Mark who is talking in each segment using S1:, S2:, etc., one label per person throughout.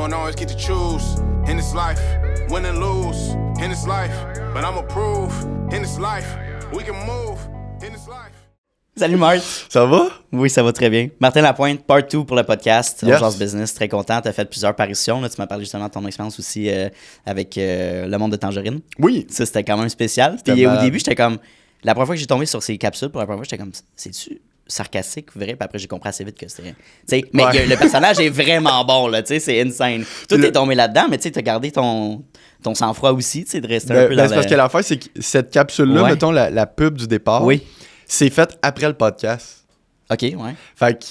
S1: don't always get to choose in this life, win and lose in this life, but I'ma prove in this life, we can move in this life.
S2: Salut Marc.
S3: Ça va?
S2: Oui, ça va très bien. Martin Lapointe, part 2 pour le podcast.
S3: Yes.
S2: Urgence Business, très content. Tu as fait plusieurs apparitions. Là, tu m'as parlé justement de ton expérience aussi avec le monde de Tangerine.
S3: Oui.
S2: Ça, c'était quand même spécial. Puis au début, j'étais comme... La première fois que j'ai tombé sur ces capsules, pour la première fois, j'étais comme... C'est-tu sarcastique, vrai? Puis après, j'ai compris assez vite que c'était... Mais le personnage est vraiment bon, là. C'est insane. Tout est tombé là-dedans, mais tu as gardé ton sang-froid aussi, de rester un peu dans
S3: c'est parce que l'affaire, c'est que cette capsule-là, mettons la pub du départ, c'est faite après le podcast.
S2: OK, ouais.
S3: Fait que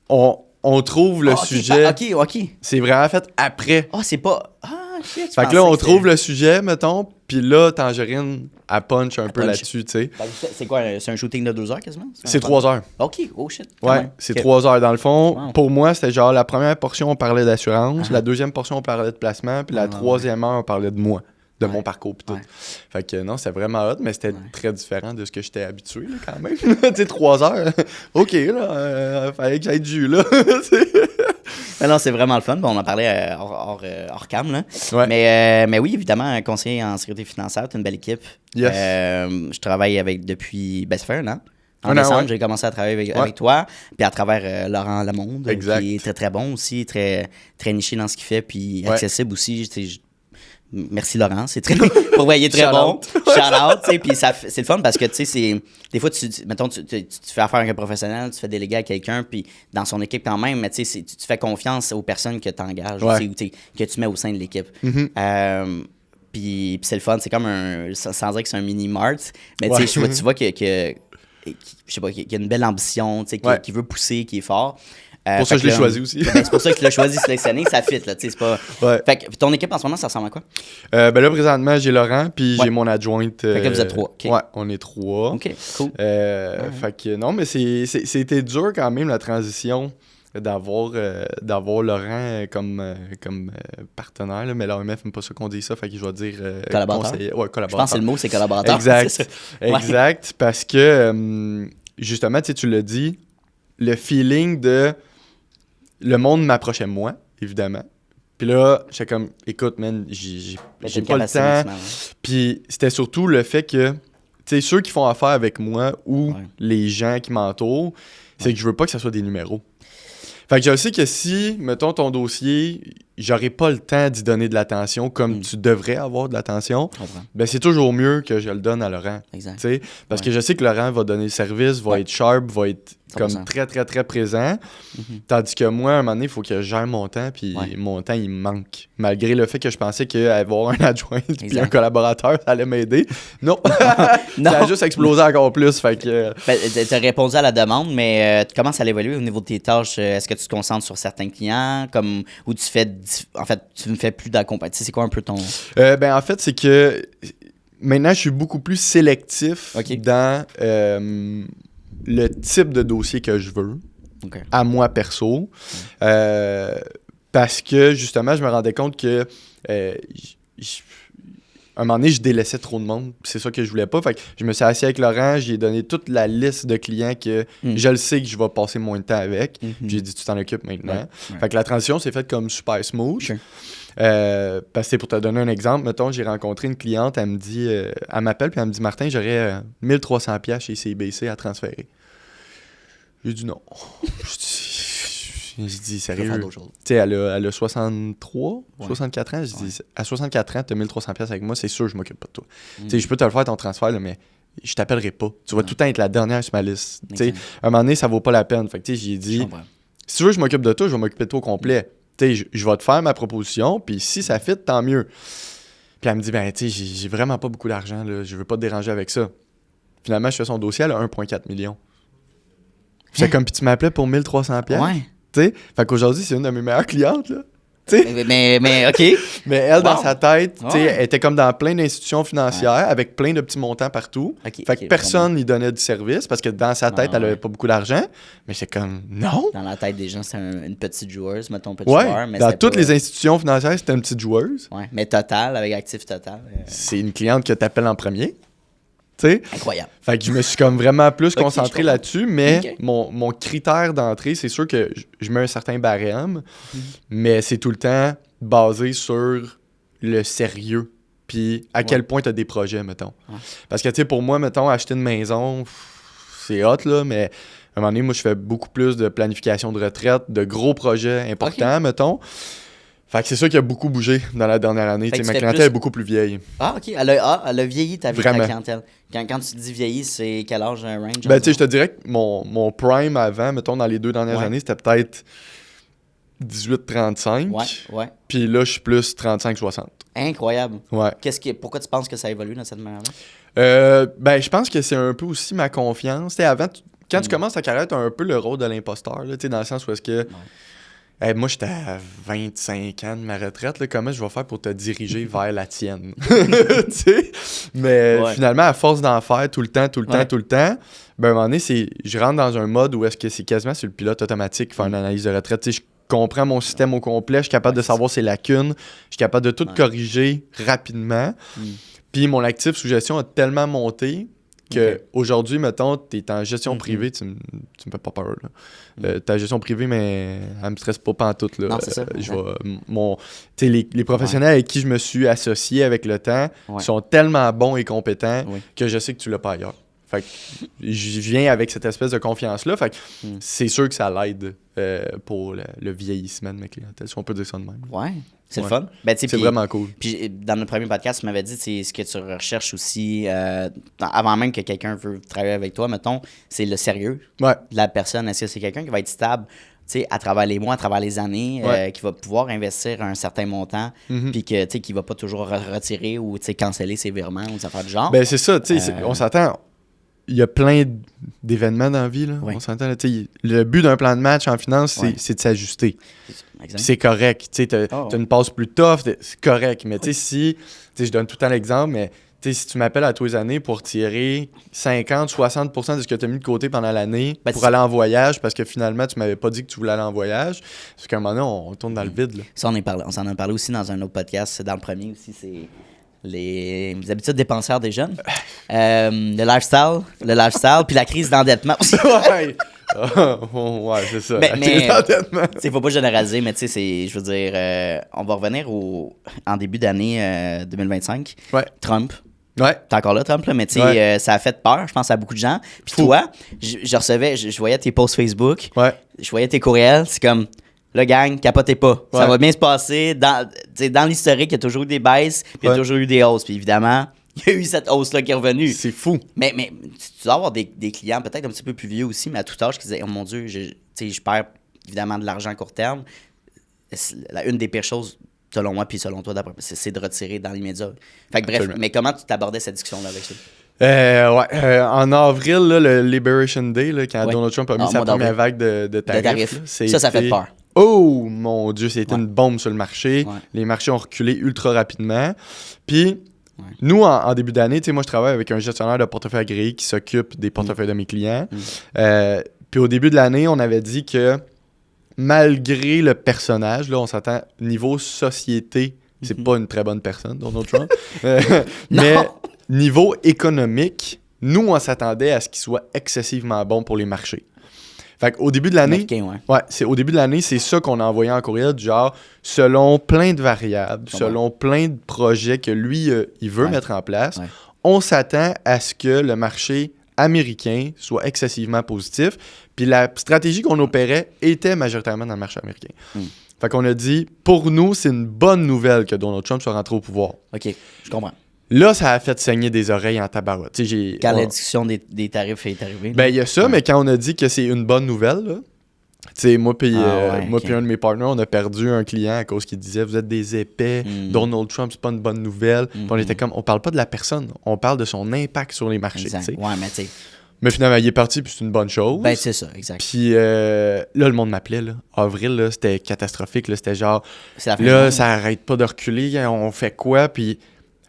S3: on trouve le sujet...
S2: OK.
S3: C'est vraiment fait après.
S2: Ah, c'est pas... Ah, shit,
S3: fait que là, on trouve le sujet, mettons, puis là, Tangerine, elle punch un peu là-dessus, tu sais.
S2: C'est quoi? C'est un shooting de 2 heures quasiment?
S3: C'est 3 heures.
S2: OK, oh shit.
S3: Ouais, c'est 3 heures. Dans le fond, pour moi, c'était genre la première portion, on parlait d'assurance, la deuxième portion, on parlait de placement, puis la troisième heure, on parlait de moi. De mon parcours pis tout. Fait que non, c'est vraiment hot, mais c'était très différent de ce que j'étais habitué là, quand même. Tu sais, 3 heures. OK, là, fallait que j'aille du jus, là.
S2: Non, c'est vraiment le fun. Bon, on en parlait hors cam, là.
S3: Ouais.
S2: Mais oui, évidemment, conseiller en sécurité financière, t'as une belle équipe.
S3: Yes.
S2: Je travaille avec depuis... Ben, ça fait un an. En
S3: Un
S2: décembre,
S3: an,
S2: j'ai commencé à travailler avec toi, puis à travers Laurent Lamonde,
S3: exact.
S2: qui est très, très bon aussi, très, très niché dans ce qu'il fait, puis accessible aussi. Merci Laurent, c'est très pour il est très bon. Shout out, tu sais, puis c'est le fun parce que tu sais c'est des fois mettons tu fais affaire avec un professionnel, tu fais déléguer à quelqu'un puis dans son équipe quand même, mais tu sais tu fais confiance aux personnes que tu engages ou que tu mets au sein de l'équipe. Puis c'est le fun, c'est comme sans dire que c'est un mini mart, mais tu sais tu vois que je sais pas qu'il y a une belle ambition, tu sais qui veut pousser, qui est fort.
S3: Pour ça, je l'ai choisi aussi.
S2: C'est pour ça que tu l'as choisi, sélectionné, ça fit, là, tu sais, c'est pas... Fait que ton équipe, en ce moment, ça ressemble à quoi?
S3: Ben là, présentement, j'ai Laurent, puis j'ai mon adjointe.
S2: Fait que là, vous êtes 3. Okay.
S3: Ouais, on est 3.
S2: OK, cool.
S3: Fait que non, mais c'était dur quand même, la transition, d'avoir Laurent comme partenaire, là, mais l'AMF n'aime pas ça qu'on dit ça, fait que je vais dire...
S2: collaborateur?
S3: Ouais, collaborateur.
S2: Je pense que c'est le mot, c'est collaborateur.
S3: Exact, parce que, justement, tu l'as dit, le feeling de... Le monde m'approchait de moi, évidemment. Puis là, j'étais comme, écoute, man, j'ai pas le temps. Puis c'était surtout le fait que, tu sais, ceux qui font affaire avec moi ou les gens qui m'entourent, c'est que je veux pas que ça soit des numéros. Fait que je sais que si, mettons, ton dossier, j'aurais pas le temps d'y donner de l'attention comme tu devrais avoir de l'attention, ben c'est toujours mieux que je le donne à Laurent.
S2: Exact.
S3: Parce que je sais que Laurent va donner le service, va être sharp, va être 100%. Comme très, très, très présent. Tandis que moi, à un moment donné, il faut que je gère mon temps, puis mon temps, il me manque. Malgré le fait que je pensais qu'avoir un adjoint puis un collaborateur, ça allait m'aider. Non. Ça a juste explosé encore plus. Fait que...
S2: tu as répondu à la demande, mais comment ça évoluer au niveau de tes tâches? Est-ce que tu te concentres sur certains clients ou tu fais... En fait, tu ne fais plus d'accompagnement? C'est quoi un peu ton...
S3: En fait, c'est que maintenant, je suis beaucoup plus sélectif dans le type de dossier que je veux, à moi perso. Parce que, justement, je me rendais compte que un moment donné, je délaissais trop de monde. C'est ça que je voulais pas. Fait que je me suis assis avec Laurent, j'ai donné toute la liste de clients que je le sais que je vais passer moins de temps avec. J'ai dit, tu t'en occupes maintenant. Fait que la transition s'est faite comme super smooth. Parce que pour te donner un exemple, mettons, j'ai rencontré une cliente, elle me dit, elle m'appelle puis elle me dit, Martin, j'aurais 1300$ chez CIBC à transférer. J'ai dit non. J'ai dit, sérieux? Tu sais, elle a 63, 64 ans. J'ai dit, à 64 ans, tu as 1300$ avec moi, c'est sûr, je m'occupe pas de toi. Tu sais, je peux te le faire ton transfert, là, mais je t'appellerai pas. Tu vas tout le temps être la dernière sur ma liste. Tu sais, à un moment donné, ça vaut pas la peine. Fait que, tu sais, j'ai dit, si tu veux, je m'occupe de toi, je vais m'occuper de toi au complet. Tu sais, je vais te faire ma proposition, puis si ça fit, tant mieux. Puis elle me dit, ben, tu sais, j'ai vraiment pas beaucoup d'argent, là, je veux pas te déranger avec ça. Finalement, je fais son dossier, elle a 1,4 million. C'est comme, puis tu m'appelais pour 1300$.
S2: Ouais.
S3: T'sais? Fait qu'aujourd'hui, c'est une de mes meilleures clientes, là.
S2: Mais OK.
S3: Mais elle, dans sa tête, elle était comme dans plein d'institutions financières avec plein de petits montants partout. Fait que personne lui donnait du service parce que dans sa tête, elle avait pas beaucoup d'argent. Mais c'est comme, non.
S2: Dans la tête des gens, c'est une petite joueuse, mettons, petit joueur. Mais
S3: dans toutes les institutions financières, c'était une petite joueuse.
S2: Ouais, mais Total, avec Actif Total.
S3: C'est une cliente que t'appelles en premier. Tu sais?
S2: Incroyable.
S3: Fait que je me suis comme vraiment plus
S2: Ok,
S3: concentré
S2: je
S3: là-dessus, mais
S2: Ok.
S3: mon critère d'entrée, c'est sûr que je mets un certain barème, mais c'est tout le temps basé sur le sérieux, puis à quel point tu as des projets, mettons.
S2: Ouais.
S3: Parce que, tu sais, pour moi, mettons, acheter une maison, c'est hot, là, mais à un moment donné, moi, je fais beaucoup plus de planification de retraite, de gros projets importants, mettons. Fait que c'est sûr qu'il a beaucoup bougé dans la dernière année.
S2: Fait que
S3: Tu sais, ma
S2: tu fais
S3: clientèle
S2: plus-
S3: est beaucoup plus vieille.
S2: Ah, OK. Elle a vieilli ta
S3: Vraiment.
S2: clientèle. Quand tu dis vieilli, c'est quel âge, un range?
S3: Ben, tu sais, je te dirais que mon prime avant, mettons, dans les 2 dernières
S2: Ouais.
S3: années, c'était peut-être 18-35.
S2: Ouais.
S3: Puis là, je suis plus 35-60.
S2: Incroyable.
S3: Ouais.
S2: Pourquoi tu penses que ça évolue de cette manière-là?
S3: Ben, je pense que c'est un peu aussi ma confiance. Tu sais, avant, quand tu commences ta carrière, tu as un peu le rôle de l'imposteur, là, tu sais, dans le sens où est-ce que. Moi, j'étais à 25 ans de ma retraite. Là, comment je vais faire pour te diriger vers la tienne? Tu sais? Mais finalement, à force d'en faire tout le temps, ben, à un moment donné, je rentre dans un mode où est-ce que c'est quasiment sur le pilote automatique faire une analyse de retraite. Tu sais, je comprends mon système au complet, je suis capable de savoir ses lacunes, je suis capable de tout corriger rapidement. Puis mon actif sous gestion a tellement monté que aujourd'hui, mettons, tu es en gestion privée, tu me fais pas peur. Ta gestion privée, mais elle me stresse pas pantoute. Là.
S2: Non, c'est ça.
S3: Les professionnels avec qui je me suis associé avec le temps sont tellement bons et compétents que je sais que tu l'as pas ailleurs. Fait que je viens avec cette espèce de confiance-là. Fait que c'est sûr que ça l'aide pour le vieillissement de ma clientèle, si on peut dire ça de même.
S2: Ouais. C'est le fun. Ben,
S3: c'est vraiment cool.
S2: Puis dans notre premier podcast, tu m'avais dit, c'est ce que tu recherches aussi, avant même que quelqu'un veut travailler avec toi, mettons, c'est le sérieux de la personne. Est-ce que c'est quelqu'un qui va être stable à travers les mois, à travers les années, qui va pouvoir investir un certain montant, puis qui ne va pas toujours retirer ou canceller ses virements ou des affaires du genre?
S3: Ben, c'est ça. On s'attend. Il y a plein d'événements dans la vie. Là.
S2: Oui.
S3: On s'entend. Là, le but d'un plan de match en finance, c'est de s'ajuster. C'est correct. Tu as une passe plus tough, c'est correct. Mais si, je donne tout le temps l'exemple, mais si tu m'appelles à tous les années pour tirer 50-60% de ce que tu as mis de côté pendant l'année pour aller en voyage, parce que finalement, tu m'avais pas dit que tu voulais aller en voyage, parce qu'à un moment donné, on tourne dans le vide. Là.
S2: Ça, on s'en a parlé aussi dans un autre podcast. C'est dans le premier aussi, c'est les habitudes dépensières des jeunes. Le lifestyle, puis la crise d'endettement aussi.
S3: Ouais, c'est ça.
S2: Mais il faut pas généraliser, mais tu sais, je veux dire, on va revenir en début d'année 2025.
S3: Ouais.
S2: Trump.
S3: Ouais.
S2: T'es encore là, Trump, là, mais tu sais, ça a fait peur, je pense, à beaucoup de gens. Puis toi, je recevais, je voyais tes posts Facebook, je voyais tes courriels, c'est comme, le gang, capotez pas. Ça va bien se passer. Dans l'historique, il y a toujours eu des baisses, puis il y a toujours eu des hausses. Puis évidemment, il y a eu cette hausse-là qui est revenue.
S3: C'est fou.
S2: Mais tu dois avoir des clients peut-être un petit peu plus vieux aussi, mais à tout âge, qui disaient, oh mon Dieu, je perds évidemment de l'argent à court terme. Une des pires choses, selon moi, puis selon toi, c'est de retirer dans l'immédiat. Fait que bref, absolument. Mais comment tu t'abordais cette discussion-là avec ça?
S3: En avril, là, le Liberation Day, là, quand Donald Trump a mis sa première vague de tarifs. Là,
S2: ça fait peur.
S3: Oh mon Dieu, c'était une bombe sur le marché. Ouais. Les marchés ont reculé ultra rapidement. Puis, nous, en début d'année, moi, je travaille avec un gestionnaire de portefeuille agréé qui s'occupe des portefeuilles de mes clients. Puis, au début de l'année, on avait dit que malgré le personnage, là, on s'attend, niveau société, c'est pas une très bonne personne, Donald Trump. Mais niveau économique, nous, on s'attendait à ce qu'il soit excessivement bon pour les marchés. Fait qu'au début de l'année, au début de l'année, c'est ça qu'on a envoyé en courriel, du genre, selon plein de variables, selon plein de projets que lui, il veut mettre en place, on s'attend à ce que le marché américain soit excessivement positif. Puis la stratégie qu'on opérait était majoritairement dans le marché américain. Fait qu'on a dit, pour nous, c'est une bonne nouvelle que Donald Trump soit rentré au pouvoir.
S2: OK, je comprends.
S3: Là, ça a fait saigner des oreilles en tabarouette.
S2: Quand la discussion des tarifs est arrivée.
S3: Ben, il y a ça, mais quand on a dit que c'est une bonne nouvelle, là, moi puis un de mes partenaires, on a perdu un client à cause qu'il disait « Vous êtes des épais, Donald Trump, c'est pas une bonne nouvelle. » Puis on était comme, on parle pas de la personne, on parle de son impact sur les marchés. Mais finalement, il est parti, puis c'est une bonne chose.
S2: Ben, c'est ça, exact.
S3: Puis là, le monde m'appelait, là. Avril, là, c'était catastrophique, là. C'était genre, là, ça arrête pas de reculer, on fait quoi? Puis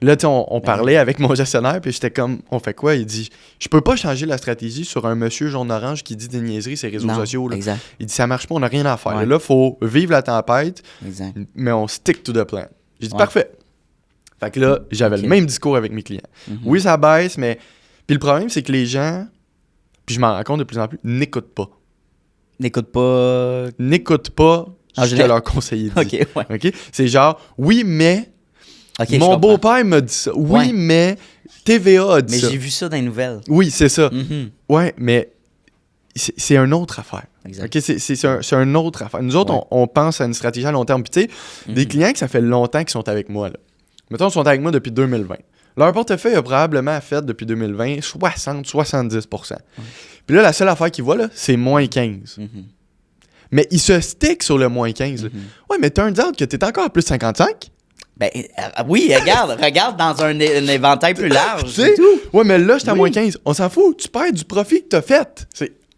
S3: là, on parlait avec mon gestionnaire, puis j'étais comme, on fait quoi? Il dit, je peux pas changer la stratégie sur un monsieur jaune-orange qui dit des niaiseries sur les réseaux sociaux. Là.
S2: Exact.
S3: Il dit, ça marche pas, on n'a rien à faire. Là, faut vivre la tempête, mais on stick to the plan. J'ai dit, parfait. Fait que là, j'avais le même discours avec mes clients. Oui, ça baisse, mais Puis le problème, c'est que les gens, puis je m'en rends compte de plus en plus, n'écoutent pas.
S2: N'écoute pas.
S3: N'écoutent pas ce que leur conseiller dit.
S2: OK, ouais.
S3: OK? C'est genre, oui, mais
S2: OK, je
S3: mon
S2: comprends.
S3: beau-père m'a dit ça. Oui,
S2: Ouais.
S3: mais TVA a dit
S2: Mais
S3: ça.
S2: j'ai vu ça dans les nouvelles.
S3: Oui, c'est ça.
S2: Mhm.
S3: Ouais, mais c'est une autre affaire.
S2: Exact.
S3: OK? C'est une autre affaire. Nous autres,
S2: Ouais.
S3: on pense à une stratégie à long terme. Puis tu sais, des clients que ça fait longtemps qu'ils sont avec moi, là. Mettons, ils sont avec moi depuis 2020. Leur portefeuille a probablement fait depuis 2020 60-70%. Puis là, la seule affaire qu'ils voient, là, c'est moins 15.
S2: Mhm.
S3: Mais ils se stickent sur le moins 15. là. Ouais, mais turns out que t'es encore à plus 55.
S2: Ben, oui, regarde dans un éventail plus large.
S3: Tu sais? Ouais, mais là, j'étais à moins 15. On s'en fout. Tu perds du profit que t'as fait.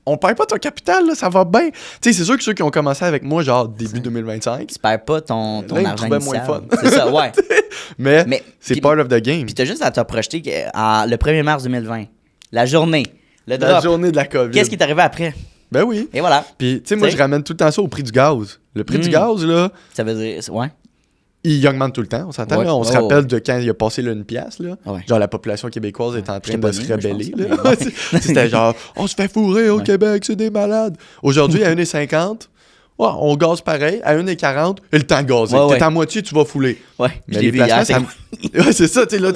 S3: On perd pas ton capital, là, ça va bien. Tu sais, c'est sûr que ceux qui ont commencé avec moi, genre début 2025,
S2: Tu perds pas ton
S3: là, ils me
S2: argent
S3: trouvaient
S2: initial.
S3: moins fun.
S2: C'est ça, ouais.
S3: mais c'est
S2: puis-
S3: part of the game.
S2: Puis t'as juste à te projeter le 1er mars 2020, la journée, le
S3: La
S2: drop.
S3: journée de la COVID.
S2: Qu'est-ce qui est arrivé après?
S3: Ben oui.
S2: Et voilà.
S3: Puis, tu sais, moi,
S2: T'sais?
S3: je ramène tout le temps ça au prix du gaz. Le prix du gaz, là,
S2: Ça veut dire. Ouais.
S3: il augmente tout le temps. On s'entend,
S2: Ouais.
S3: là? On se
S2: Oh,
S3: rappelle
S2: ouais.
S3: de quand il a passé là, une pièce, là.
S2: Ouais.
S3: Genre, la population québécoise est en train
S2: J'étais
S3: de
S2: pas
S3: se
S2: né, moi, je
S3: rebeller,
S2: pense,
S3: là.
S2: mais ouais.
S3: C'était genre, on se fait fourrer au Québec, c'est des malades. Aujourd'hui, à 1,50, ouais, on gaze pareil. À 1,40, il le temps de gazer.
S2: Ouais, ouais.
S3: T'es à moitié, tu vas fouler.
S2: Ouais.
S3: Mais
S2: Je
S3: les
S2: l'ai vu hier,
S3: placements, ouais, c'est ça, tu sais, là,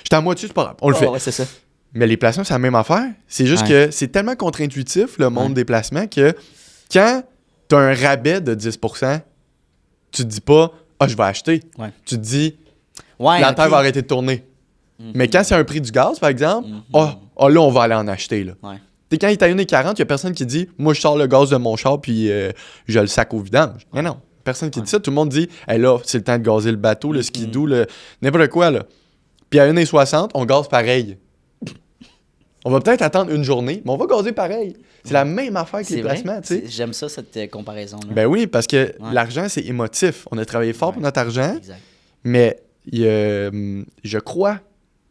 S3: j'étais à moitié, c'est pas grave, on le fait.
S2: Ouais, c'est ça.
S3: Mais les placements, c'est la même affaire. C'est juste
S2: Ouais.
S3: que c'est tellement contre-intuitif, le monde
S2: Ouais.
S3: des placements, que quand tu as un rabais de 10%, tu te dis pas « Ah, je vais acheter
S2: Ouais. ».
S3: Tu te dis
S2: Ouais.
S3: « La
S2: ok.
S3: Terre va arrêter de tourner Mais quand c'est un prix du gaz, par exemple,
S2: Mhm.
S3: là, on va aller en acheter. Là.
S2: Ouais.
S3: T'sais, quand il est à 1,40, il y a personne qui dit « Moi, je sors le gaz de mon char puis je le sac au vidange. » Mais non, personne qui dit ça. Tout le monde dit « Hey, là, c'est le temps de gazer le bateau, le skidoo, n'importe quoi. » là. Puis à 1,60, on gaze pareil. On va peut-être attendre une journée, mais on va gazer pareil. C'est la même affaire que
S2: C'est
S3: les
S2: vrai.
S3: placements, tu sais.
S2: J'aime ça, cette comparaison-là.
S3: Ben oui, parce que
S2: Ouais.
S3: l'argent, c'est émotif. On a travaillé fort pour notre argent,
S2: Exact.
S3: mais je crois,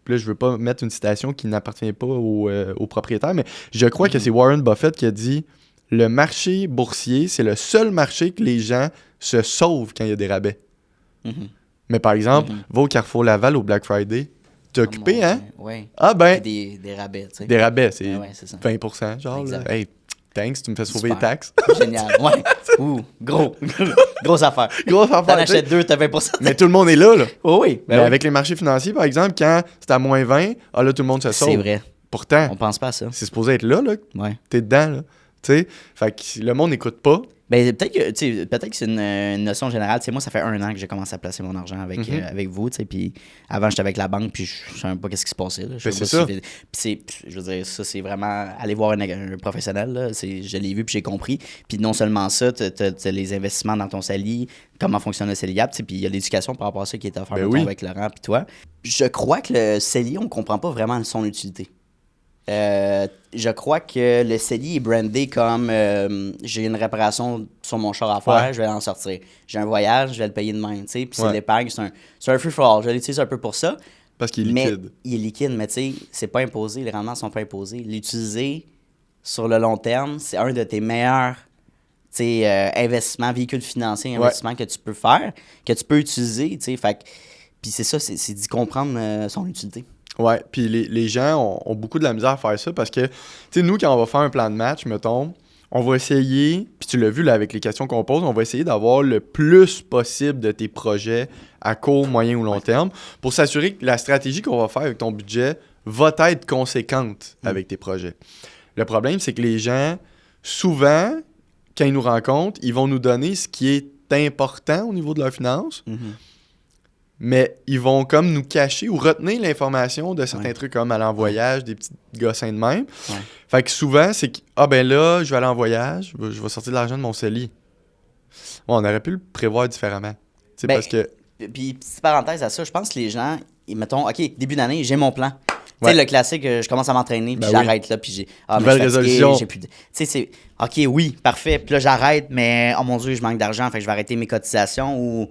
S3: puis là, je veux pas mettre une citation qui n'appartient pas au propriétaire, mais je crois que c'est Warren Buffett qui a dit « Le marché boursier, c'est le seul marché que les gens se sauvent quand il y a des rabais.
S2: Mhm.
S3: Mais par exemple, va au Carrefour Laval au Black Friday, t'es occupé, hein?
S2: Oui.
S3: Ah ben,
S2: Des rabais, tu sais.
S3: des rabais, c'est
S2: Ouais, c'est ça.
S3: 20%, genre. Là.
S2: Exact.
S3: Hey, thanks, tu me fais sauver
S2: Super.
S3: les taxes.
S2: Génial. Ouais. Ouh, grosse affaire.
S3: Grosse
S2: T'en
S3: affaire, tu sais.
S2: achètes deux, t'as 20%.
S3: Mais tout le monde est là, là.
S2: Oh oui.
S3: Mais avec les marchés financiers, par exemple, quand c'est à moins 20, là, tout le monde se sauve.
S2: C'est vrai.
S3: Pourtant,
S2: On pense pas à ça.
S3: c'est supposé être là,
S2: Ouais.
S3: t'es dedans, là. Tu sais, fait que le monde n'écoute pas.
S2: Ben, peut-être que c'est une notion générale. Tu sais, moi, ça fait 1 an que j'ai commencé à placer mon argent avec vous. Tu sais, puis avant, j'étais avec la banque, puis je savais pas qu'est-ce qui se passait. Là. Je
S3: Ben,
S2: sais
S3: c'est
S2: pas
S3: ça.
S2: si- Puis je veux dire, ça, c'est vraiment aller voir un professionnel. Là. Je l'ai vu, puis j'ai compris. Puis non seulement ça, t'as les investissements dans ton CELI, comment fonctionne le CELIAP, puis il y a l'éducation par rapport à ça qui est offerte
S3: Ben
S2: mettons,
S3: oui.
S2: avec Laurent, puis toi. Je crois que le CELI, on comprend pas vraiment son utilité. Je crois que le CELI est brandé comme j'ai une réparation sur mon char à faire,
S3: Ouais.
S2: je vais en sortir. J'ai un voyage, je vais le payer de même. Puis c'est
S3: Ouais.
S2: l'épargne, c'est un free-for-all. Je l'utilise un peu pour ça.
S3: Parce qu'il est
S2: Mais
S3: liquide.
S2: il est liquide, mais tu sais, c'est pas imposé. Les rendements sont pas imposés. L'utiliser sur le long terme, c'est un de tes meilleurs investissements, véhicules financiers, investissements que tu peux faire, que tu peux utiliser. Puis c'est ça, c'est d'y comprendre son utilité.
S3: Ouais, puis les gens ont beaucoup de la misère à faire ça parce que, tu sais, nous, quand on va faire un plan de match, mettons, on va essayer, puis tu l'as vu là avec les questions qu'on pose, on va essayer d'avoir le plus possible de tes projets à court, moyen ou long terme pour s'assurer que la stratégie qu'on va faire avec ton budget va être conséquente avec tes projets. Le problème, c'est que les gens, souvent, quand ils nous rencontrent, ils vont nous donner ce qui est important au niveau de leurs finances, mais ils vont comme nous cacher ou retenir l'information de certains trucs comme aller en voyage, des petits gossins de même.
S2: Ouais.
S3: Fait que souvent, c'est que, ben là, je vais aller en voyage, je vais sortir de l'argent de mon CELI. Ouais, on aurait pu le prévoir différemment. Tu sais,
S2: Ben,
S3: parce que...
S2: Puis, petite parenthèse à ça, je pense que les gens, mettons, OK, début d'année, j'ai mon plan. Tu
S3: Ouais.
S2: sais, le classique, je commence à m'entraîner, puis
S3: Ben
S2: j'arrête là, puis j'ai. Ah, mais
S3: Nouvelle
S2: je suis fatigué,
S3: résolution.
S2: j'ai plus de. Tu sais, c'est. OK, oui, parfait. Puis là, j'arrête, mais oh mon Dieu, je manque d'argent, fait que je vais arrêter mes cotisations. Ou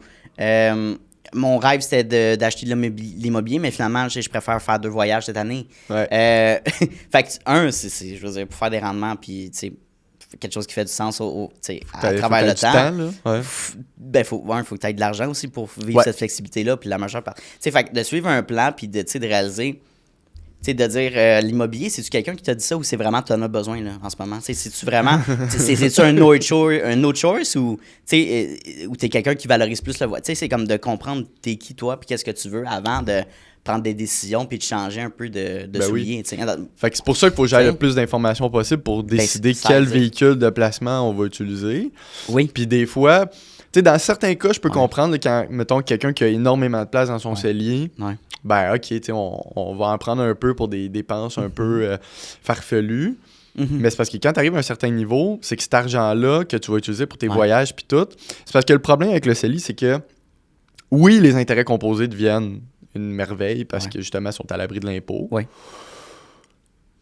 S2: mon rêve, c'était d'acheter de l'immobilier, mais finalement, je préfère faire 2 voyages cette année.
S3: Ouais.
S2: Fait que, je veux dire, pour faire des rendements, puis, tu sais, quelque chose qui fait du sens tu sais, à travers le temps.
S3: Là. Ouais.
S2: Ben, faut que tu aies de l'argent aussi pour vivre
S3: Ouais.
S2: cette flexibilité-là. Puis la majeure partie. Tu sais, fait que de suivre un plan, puis de réaliser. Tu sais, de dire l'immobilier, c'est-tu quelqu'un qui t'a dit ça ou c'est vraiment tu en as besoin là, en ce moment? Tu sais, c'est-tu vraiment, c'est-tu un no choice ou t'es quelqu'un qui valorise plus le voyage? Tu sais, c'est comme de comprendre t'es qui toi puis qu'est-ce que tu veux avant de prendre des décisions puis de changer un peu de soulier. Oui.
S3: Fait que c'est pour ça qu'il faut que j'aille le plus d'informations possible pour décider quel véhicule de placement on va utiliser.
S2: Oui.
S3: Puis des fois... Tu sais, dans certains cas, je peux comprendre là, quand, mettons, quelqu'un qui a énormément de place dans son cellier, ben, OK, tu sais, on va en prendre un peu pour des dépenses un peu farfelues. Mais c'est parce que quand tu arrives à un certain niveau, c'est que cet argent-là que tu vas utiliser pour tes voyages puis tout, c'est parce que le problème avec le CELI, c'est que, oui, les intérêts composés deviennent une merveille parce que, justement, ils sont à l'abri de l'impôt.
S2: Oui.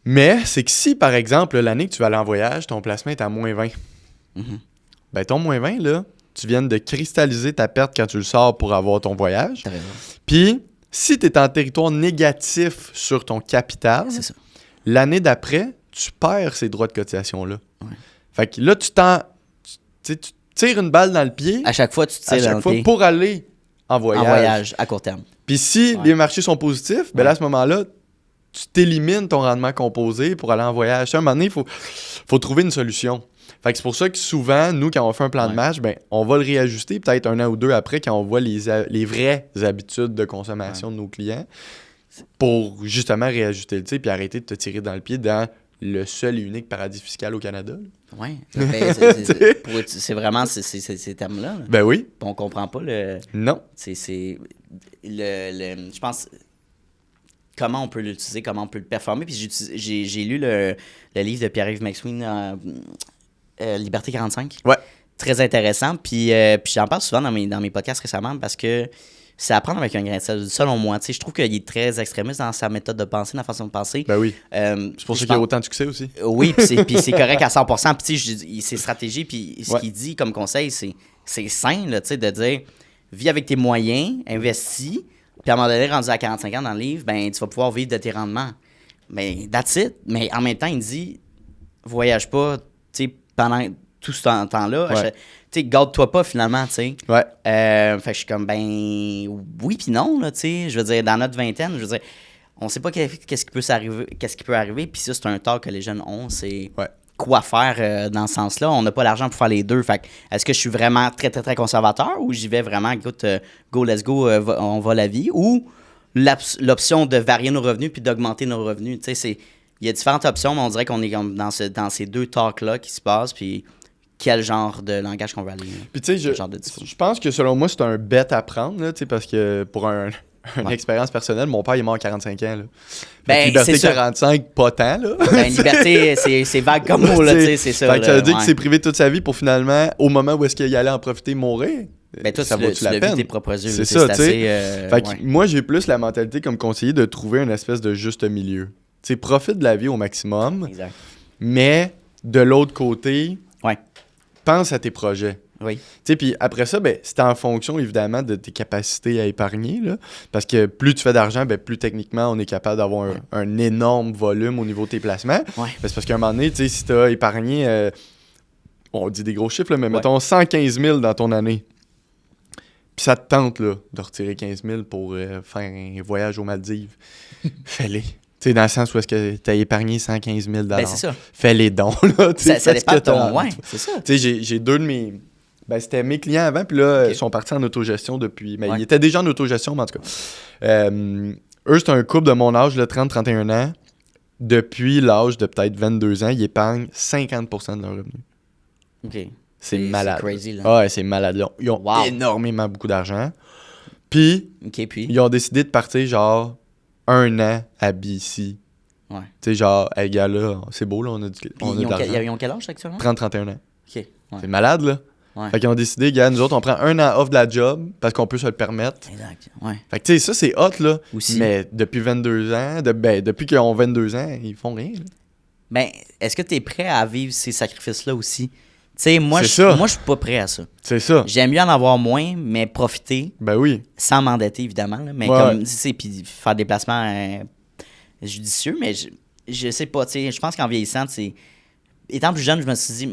S3: Mais c'est que si, par exemple, l'année que tu vas aller en voyage, ton placement est à moins 20, ben, ton moins 20, là, tu viens de cristalliser ta perte quand tu le sors pour avoir ton voyage. Puis, si tu es en territoire négatif sur ton capital, l'année d'après, tu perds ces droits de cotisation-là. Ouais. Fait que là, tu tires une balle dans le pied.
S2: À chaque fois, tu tires dans le pied.
S3: Pour aller en voyage.
S2: En voyage, à court terme.
S3: Puis si les marchés sont positifs, ben là, à ce moment-là, tu t'élimines ton rendement composé pour aller en voyage. À un moment donné, il faut trouver une solution. Fait que c'est pour ça que souvent, nous, quand on fait un plan de match, ben, on va le réajuster peut-être 1 an ou 2 après quand on voit les vraies habitudes de consommation de nos clients pour justement réajuster le tir puis arrêter de te tirer dans le pied dans le seul et unique paradis fiscal au Canada. Oui,
S2: c'est vraiment ces termes-là.
S3: Ben oui.
S2: On comprend pas le...
S3: Non.
S2: Je pense... Comment on peut l'utiliser, comment on peut le performer. Puis j'ai lu le livre de Pierre-Yves McSween... Liberté 45.
S3: Ouais.
S2: Très intéressant. Puis j'en parle souvent dans mes podcasts récemment parce que c'est à prendre avec un grain de sel. Selon moi, je trouve qu'il est très extrémiste dans sa méthode de penser, dans sa façon de penser.
S3: Ben oui. C'est pour ça qu'il y a autant de succès aussi.
S2: Oui, puis c'est correct à 100%. Puis ses stratégies, puis ce qu'il dit comme conseil, c'est sain là, de dire vis avec tes moyens, investis, puis à un moment donné, rendu à 45 ans dans le livre, ben tu vas pouvoir vivre de tes rendements. Mais that's it. Mais en même temps, il dit voyage pas, pendant tout ce temps-là, garde-toi pas finalement, tu sais.
S3: Ouais.
S2: Fait que je suis comme, ben, oui puis non, là, tu sais. Je veux dire, dans notre vingtaine, je veux dire, on sait pas qu'est-ce qui peut arriver, puis ça, c'est un tort que les jeunes ont, c'est quoi faire dans ce sens-là. On n'a pas l'argent pour faire les deux. Fait que, est-ce que je suis vraiment très, très, très conservateur ou j'y vais vraiment, écoute, go, let's go, on va la vie, ou l'option de varier nos revenus puis d'augmenter nos revenus, tu sais, il y a différentes options, mais on dirait qu'on est comme dans ces deux talks-là qui se passent, puis quel genre de langage qu'on va aller.
S3: Puis tu sais, je pense que selon moi, c'est un bet à prendre, là, parce que pour une expérience personnelle, mon père il est mort à 45 ans. Là.
S2: Ben,
S3: liberté 45, pas tant. Là.
S2: Ben, liberté, c'est vague comme mot, là, c'est ça.
S3: Fait que ça veut dire qu'il s'est privé toute sa vie pour finalement, au moment où est-ce qu'il allait en profiter, mourir.
S2: Ben toi, tu l'as vu tes propres yeux.
S3: C'est ça, tu sais. Fait que moi, j'ai plus la mentalité comme conseiller de trouver une espèce de juste milieu. Tu sais, profite de la vie au maximum. Exact. Mais de l'autre côté, pense à tes projets.
S2: Oui.
S3: Tu sais, puis après ça, ben, c'est en fonction, évidemment, de tes capacités à épargner, là. Parce que plus tu fais d'argent, ben, plus techniquement, on est capable d'avoir un énorme volume au niveau de tes placements.
S2: Ouais.
S3: Ben, c'est parce qu'à un moment donné, tu sais, si tu as épargné, on dit des gros chiffres, là, mais mettons 115 000 dans ton année. Puis ça te tente, là, de retirer 15 000 pour faire un voyage aux Maldives. Fais-les. Tu sais, dans le sens où est-ce que tu as épargné 115 000
S2: Ben, c'est ça.
S3: Fais les dons, là.
S2: Ça dépend de ton... Ouais, c'est ça.
S3: Tu sais, j'ai deux de mes... Ben, c'était mes clients avant, puis là, ils sont partis en autogestion depuis... Mais ils étaient déjà en autogestion, mais en tout cas. Eux, c'est un couple de mon âge, 30-31 ans. Depuis l'âge de peut-être 22 ans, ils épargnent 50% de leur revenu.
S2: OK.
S3: C'est malade.
S2: C'est crazy, là.
S3: Ouais, c'est malade. Là. Ils ont énormément beaucoup d'argent. Puis, ils ont décidé de partir, genre, 1 an à BC.
S2: Ouais.
S3: Tu sais, genre, hey, gars, là, c'est beau, là, on a de l'argent.
S2: Ils ont quel âge actuellement?
S3: 30-31 ans.
S2: OK. Ouais.
S3: C'est malade, là.
S2: Ouais.
S3: Fait qu'ils ont décidé, gars, nous autres, on prend 1 an off de la job parce qu'on peut se le permettre.
S2: Exact. Ouais.
S3: Fait que, tu sais, ça, c'est hot, là.
S2: Aussi.
S3: Mais depuis 22 ans, depuis qu'ils ont 22 ans, ils font rien, là.
S2: Ben, est-ce que tu es prêt à vivre ces sacrifices-là aussi? Tu sais, moi, je suis pas prêt à ça.
S3: C'est ça.
S2: J'aime mieux en avoir moins, mais profiter.
S3: Ben oui.
S2: Sans m'endetter, évidemment. Là, mais comme, tu sais, puis faire des placements judicieux, mais je sais pas, tu sais, je pense qu'en vieillissant, c'est... Étant plus jeune, je me suis dit,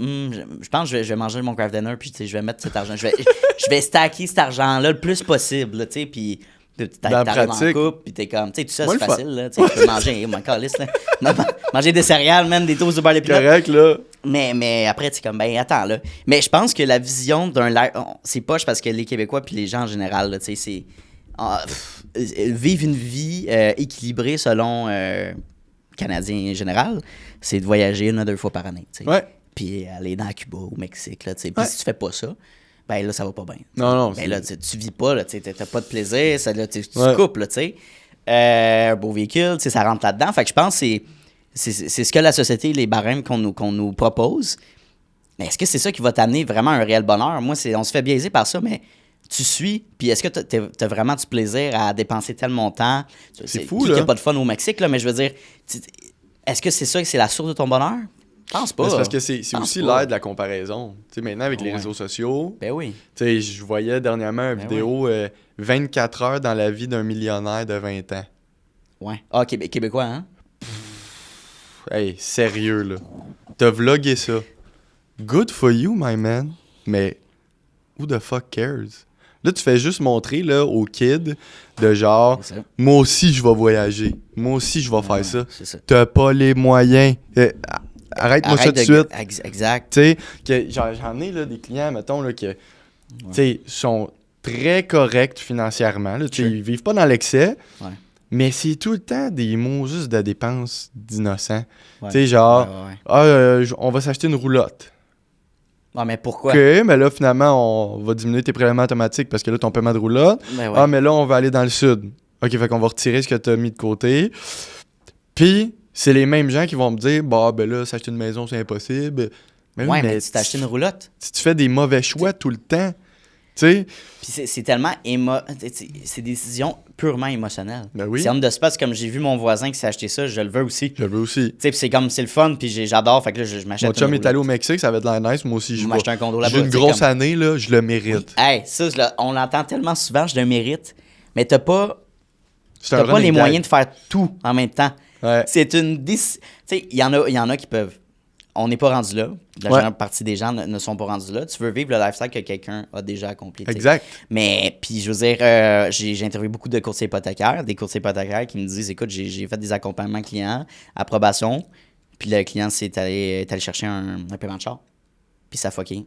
S2: je pense que je vais manger mon craft dinner, puis je vais mettre cet argent. Je vais stacker cet argent-là le plus possible, tu sais, puis
S3: Dans la
S2: T'arrives en
S3: pratique.
S2: couple, puis t'es comme, tu sais, tout ça,
S3: Moi,
S2: c'est
S3: le
S2: facile, là. Tu sais, tu peux manger, mon calice, là. Manger des céréales, même des toasts de beurre de pinot.
S3: Correct, là.
S2: Mais après, c'est comme, ben, attends, là. Mais je pense que la vision d'un live, c'est poche parce que les Québécois puis les gens en général, là, tu sais, c'est. Vivre une vie équilibrée selon Canadiens en général, c'est de voyager 1 à 2 fois par année, tu sais.
S3: Ouais.
S2: Puis aller dans Cuba, au Mexique, là, tu sais. Puis si tu fais pas ça, ben là, ça va pas bien.
S3: Non.
S2: Ben là, tu vis pas, là, tu sais, t'as pas de plaisir, ça, là, tu
S3: Ouais.
S2: coupes, là, tu sais. Un beau véhicule, tu sais, ça rentre là-dedans. Fait que je pense que c'est ce que la société, les barèmes qu'on nous propose. Mais est-ce que c'est ça qui va t'amener vraiment un réel bonheur? Moi, on se fait biaiser par ça, mais tu suis, puis est-ce que t'as vraiment du plaisir à dépenser tel montant?
S3: C'est fou,
S2: qui
S3: là.
S2: n'a pas de fun au Mexique, là, mais je veux dire, est-ce que c'est ça que c'est la source de ton bonheur? Je pense pas.
S3: Mais c'est parce que c'est
S2: Pense
S3: aussi
S2: pas.
S3: l'ère de la comparaison. Tu sais, maintenant, avec les
S2: Ouais.
S3: réseaux sociaux,
S2: Ben oui.
S3: tu sais, je voyais dernièrement une
S2: Ben
S3: vidéo 24 heures dans la vie d'un millionnaire de 20 ans.
S2: Ouais. Ah, Québécois, hein?
S3: Hey, sérieux, là. T'as vlogué ça. Good for you, my man. Mais who the fuck cares? Là, tu fais juste montrer là, aux kids de genre,
S2: C'est ça.
S3: moi aussi, je vais voyager. Moi aussi, je vais faire ça.
S2: C'est ça.
S3: T'as pas les moyens. Arrête-moi ça tout de suite.
S2: Exact.
S3: Tu sais, que j'en ai là, des clients, mettons, là, que tu sais, sont très corrects financièrement. Là, tu sais,
S2: Sure.
S3: ils vivent pas dans l'excès,
S2: Ouais.
S3: mais c'est tout le temps des mots juste de dépenses d'innocents.
S2: Ouais.
S3: Tu sais, genre,
S2: Ouais.
S3: on va s'acheter une roulotte.
S2: Ah, mais pourquoi?
S3: OK, mais là, finalement, on va diminuer tes prélèvements automatiques parce que là, ton paiement de roulotte.
S2: Ben ouais.
S3: Ah, mais là, on va aller dans le sud. OK, fait qu'on va retirer ce que tu as mis de côté. Puis, c'est les mêmes gens qui vont me dire, bah, ben là, s'acheter une maison, c'est impossible. Mais, oui,
S2: Ouais, mais tu t'as acheté une roulotte.
S3: si tu fais des mauvais choix tout le temps, tu sais,
S2: Puis c'est tellement c'est des décisions purement émotionnelles.
S3: Ben oui.
S2: C'est on the spot, comme j'ai vu mon voisin qui s'est acheté ça, je le veux aussi.
S3: je veux aussi.
S2: Tu sais, puis c'est comme, c'est le fun, puis j'adore, fait que là, je m'achète
S3: Mon chum
S2: une
S3: est allé au
S2: roulotte.
S3: Mexique, ça avait de l'air nice. Moi aussi, je
S2: Je
S3: vais.
S2: m'achète un condo là-bas.
S3: J'ai une
S2: tu sais,
S3: grosse
S2: comme-
S3: année, là, je le mérite.
S2: Hey, ça, on l'entend tellement souvent, je le mérite, mais t'as pas
S3: C'est
S2: les
S3: running gag.
S2: moyens de faire tout en même temps.
S3: Ouais.
S2: C'est une... Tu sais, il y en a qui peuvent... On n'est pas rendu là. La
S3: Ouais.
S2: majeure partie des gens ne sont pas rendus là. Tu veux vivre le lifestyle que quelqu'un a déjà accompli. tu sais.
S3: Exact.
S2: Mais, puis, je veux dire, j'ai interviewé beaucoup de courtiers hypothécaires, des courtiers hypothécaires qui me disent, écoute, j'ai fait des accompagnements clients, approbation, puis le client est allé chercher un paiement de char. Puis ça a fucké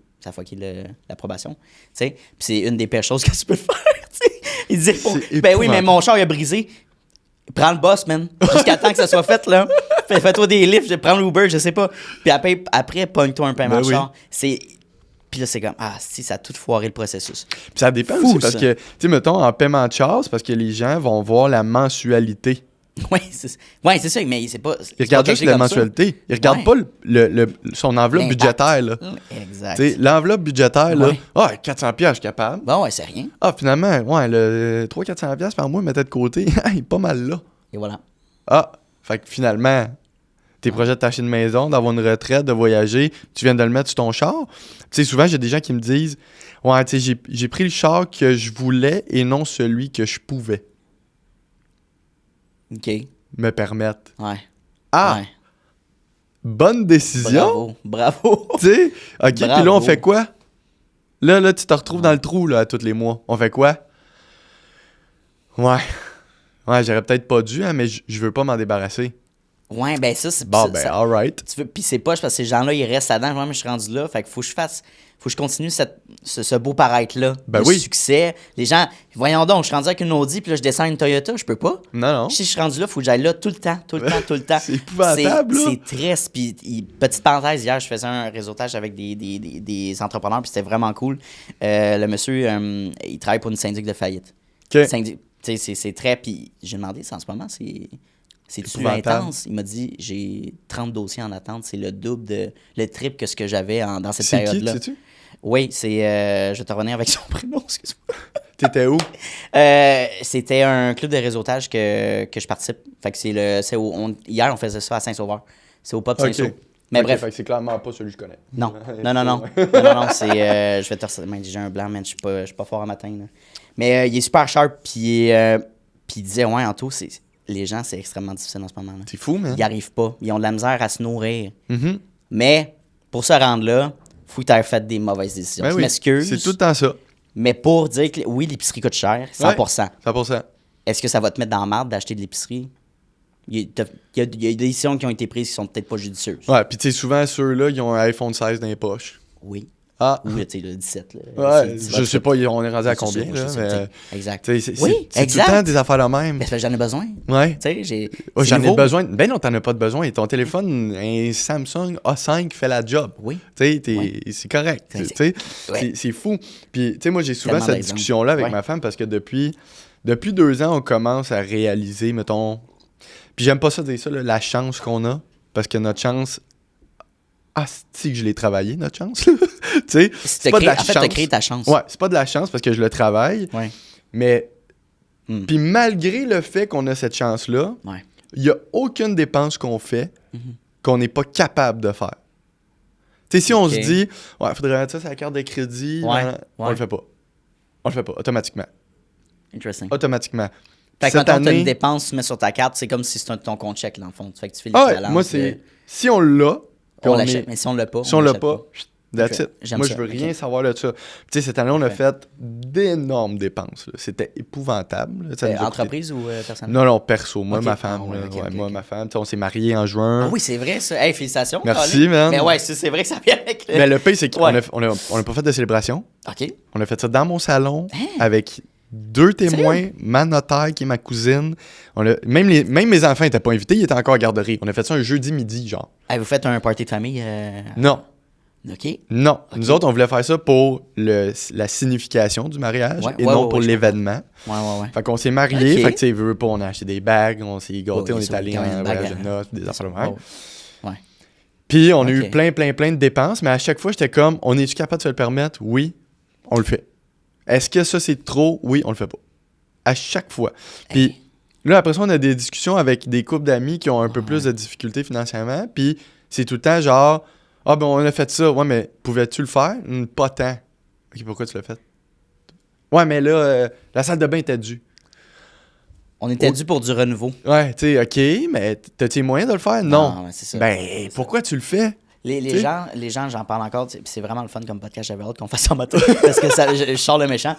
S2: l'approbation. Tu sais, puis c'est une des pires choses que tu peux faire. tu sais. Il disait,
S3: C'est
S2: ben oui, mais
S3: épouvantable.
S2: mon char il a brisé. Prends le boss, man. Jusqu'à temps que ça soit fait, là. Fais-toi des lifts, prends l'Uber, je sais pas. Puis après pogne-toi un paiement
S3: Ben
S2: de
S3: oui.
S2: char. Puis là, c'est comme, si, ça a tout foiré le processus.
S3: Puis ça dépend
S2: Fou,
S3: aussi parce
S2: ça.
S3: que, tu sais, mettons, en paiement de char, c'est parce que les gens vont voir la mensualité.
S2: Oui, c'est ça, mais c'est pas.
S3: Ils regardent juste la mensualité. Ils regardent
S2: Ouais.
S3: pas son enveloppe
S2: L'impact.
S3: budgétaire, là.
S2: Exact.
S3: Tu sais, l'enveloppe budgétaire, là,
S2: Ouais.
S3: 400 piastres, je suis capable.
S2: Bon, ouais, c'est rien.
S3: Ah, finalement, ouais, le 300-400 piastres par mois, mettais de côté, il est pas mal là.
S2: Et voilà.
S3: Ah, fait que finalement, tes projets de t'acheter une maison, d'avoir une retraite, de voyager, tu viens de le mettre sur ton char. Tu sais, souvent, j'ai des gens qui me disent, ouais, tu sais, j'ai pris le char que je voulais et non celui que je pouvais
S2: OK.
S3: me permettre.
S2: Ouais.
S3: Ah,
S2: Ouais.
S3: bonne décision.
S2: Bravo.
S3: Tu sais, OK, puis là, on
S2: Bravo.
S3: fait quoi? Là, tu te retrouves dans le trou, là, tous les mois. On fait quoi? Ouais. Ouais, j'aurais peut-être pas dû, hein, mais je veux pas m'en débarrasser.
S2: Ouais, ben ça, c'est
S3: Bon,
S2: ça-
S3: ben,
S2: ça-
S3: all right.
S2: Puis c'est poche parce que ces gens-là, ils restent là-dedans. Moi, je suis rendu là. Fait qu'il faut que je continue ce beau paraître-là.
S3: Ben
S2: de
S3: oui.
S2: succès. Les gens, voyons donc, je suis rendu avec une Audi, puis là, je descends une Toyota. Je peux pas.
S3: Non.
S2: Si je suis rendu là, il faut que j'aille là tout le temps.
S3: C'est épouvantable, là.
S2: C'est triste. Puis, petite parenthèse, hier, je faisais un réseautage avec des entrepreneurs, puis c'était vraiment cool. Le monsieur, il travaille pour une syndic de faillite.
S3: OK.
S2: Syndic, tu sais, c'est très... Puis j'ai demandé, en ce moment, c'est-tu
S3: épouvantable.
S2: intense? Il m'a dit, j'ai 30 dossiers en attente. C'est le double le triple que ce que j'avais dans cette
S3: C'est qui,
S2: période-là.
S3: sais-tu?
S2: Oui, c'est... je vais te revenir avec son prénom, excuse-moi.
S3: T'étais où?
S2: C'était un club de réseautage que je participe. Fait que hier, on faisait ça à Saint-Sauveur. C'est au Pop
S3: OK.
S2: Saint-Sauveur. Mais
S3: OK,
S2: bref.
S3: fait que c'est clairement pas celui que je connais.
S2: Non, non, c'est... je vais te ressortir. J'ai un blanc, man. Je suis pas fort à matin. Là. Mais il est super sharp. Puis il disait, ouais, Anto, les gens, c'est extrêmement difficile en ce moment. Là.
S3: C'est fou, man.
S2: Ils n'y arrivent pas. Ils ont de la misère à se nourrir.
S3: Mhm.
S2: Mais pour se rendre là, faut que tu aies fait des mauvaises décisions.
S3: Ben
S2: Je
S3: oui,
S2: m'excuse.
S3: c'est tout le temps ça.
S2: Mais pour dire que oui, l'épicerie coûte cher, 100%.
S3: 100%.
S2: est-ce que ça va te mettre dans la merde d'acheter de l'épicerie? Il y a des décisions qui ont été prises qui sont peut-être pas judicieuses.
S3: Ouais, puis tu sais, souvent, ceux-là, ils ont un iPhone 16 dans les poches.
S2: Oui.
S3: Ah.
S2: Ou, tu sais, le 17.
S3: Ouais, je sais pas, on est rendu à combien, là, mais...
S2: Exact.
S3: C'est tout le temps des affaires de même.
S2: Mais j'en ai besoin.
S3: Ouais.
S2: Tu sais,
S3: j'en ai besoin. Ben non, t'en as pas de besoin. Ton téléphone, un Samsung A5 fait la job.
S2: Oui.
S3: Tu sais, c'est correct. Tu sais, c'est fou. Puis, tu sais, moi, j'ai souvent cette discussion-là avec ma femme parce que depuis 2 ans, on commence à réaliser, mettons... Puis j'aime pas ça dire ça, là, la chance qu'on a. Parce que notre chance... Ah, c'est que je l'ai travaillé, notre chance. Tu sais, c'est pas de la chance. En fait,
S2: t'as créé ta chance.
S3: Ouais, c'est pas de la chance parce que je le travaille.
S2: Ouais.
S3: Mais, puis malgré le fait qu'on a cette chance-là, il y a aucune dépense qu'on fait qu'on n'est pas capable de faire. Tu sais, si on se dit, ouais, il faudrait mettre ça sur la carte de crédit, on le fait pas. On le fait pas, automatiquement.
S2: Interesting.
S3: Automatiquement.
S2: Fait que quand tu as une dépense, tu mets sur ta carte, c'est comme si c'était ton compte chèque, dans le fond. Fait que tu fais l'équivalence.
S3: Moi, c'est... Si on l'a...
S2: On l'achète, mais si on l'a pas,
S3: si on l'a pas, that's it. Moi,
S2: je
S3: veux rien savoir de ça. Tu sais, cette année, on a fait d'énormes dépenses. Là. C'était épouvantable.
S2: Entreprise ou personnel?
S3: Non, perso. Moi, ma femme. Moi, ma femme. On s'est mariés en juin.
S2: Ah oui, c'est vrai, ça. Hey, félicitations.
S3: Merci, man.
S2: Mais ouais, c'est vrai que ça vient avec...
S3: Mais le pire, c'est qu'on n'a pas fait de célébration.
S2: OK.
S3: On a fait ça dans mon salon avec 2 témoins, ma notaire qui est ma cousine. Même mes enfants n'étaient pas invités, ils étaient encore à garderie. On a fait ça un jeudi midi, genre.
S2: Hey, vous faites un party de famille?
S3: Non.
S2: OK.
S3: Non. Okay. Nous autres, on voulait faire ça pour la signification du mariage et non pour l'événement.
S2: Ouais.
S3: Fait qu'on s'est mariés. Fait que, tu sais, veux pas, on a acheté des bagues, on s'est gâtés, on est allé en voyage de noces, des affaires de même.
S2: Ouais.
S3: Puis, on a eu plein de dépenses, mais à chaque fois, j'étais comme, on est-tu capable de se le permettre? Oui, on le fait. Est-ce que ça, c'est trop? Oui, on le fait pas. À chaque fois. Puis là, après ça, on a des discussions avec des couples d'amis qui ont un peu plus de difficultés financièrement. Puis c'est tout le temps genre, ah ben on a fait ça. Ouais, mais pouvais-tu le faire? Pas tant. OK, pourquoi tu l'as fait? Ouais, mais là, la salle de bain était due.
S2: On était dû pour du renouveau.
S3: Ouais, tu sais, OK, mais t'as-tu moyen de le faire? Non.
S2: C'est ça.
S3: Ben, pourquoi tu le fais?
S2: Les gens, j'en parle encore, c'est vraiment le fun comme podcast, j'avais hâte qu'on fasse ça en matin, parce que je sors le méchant.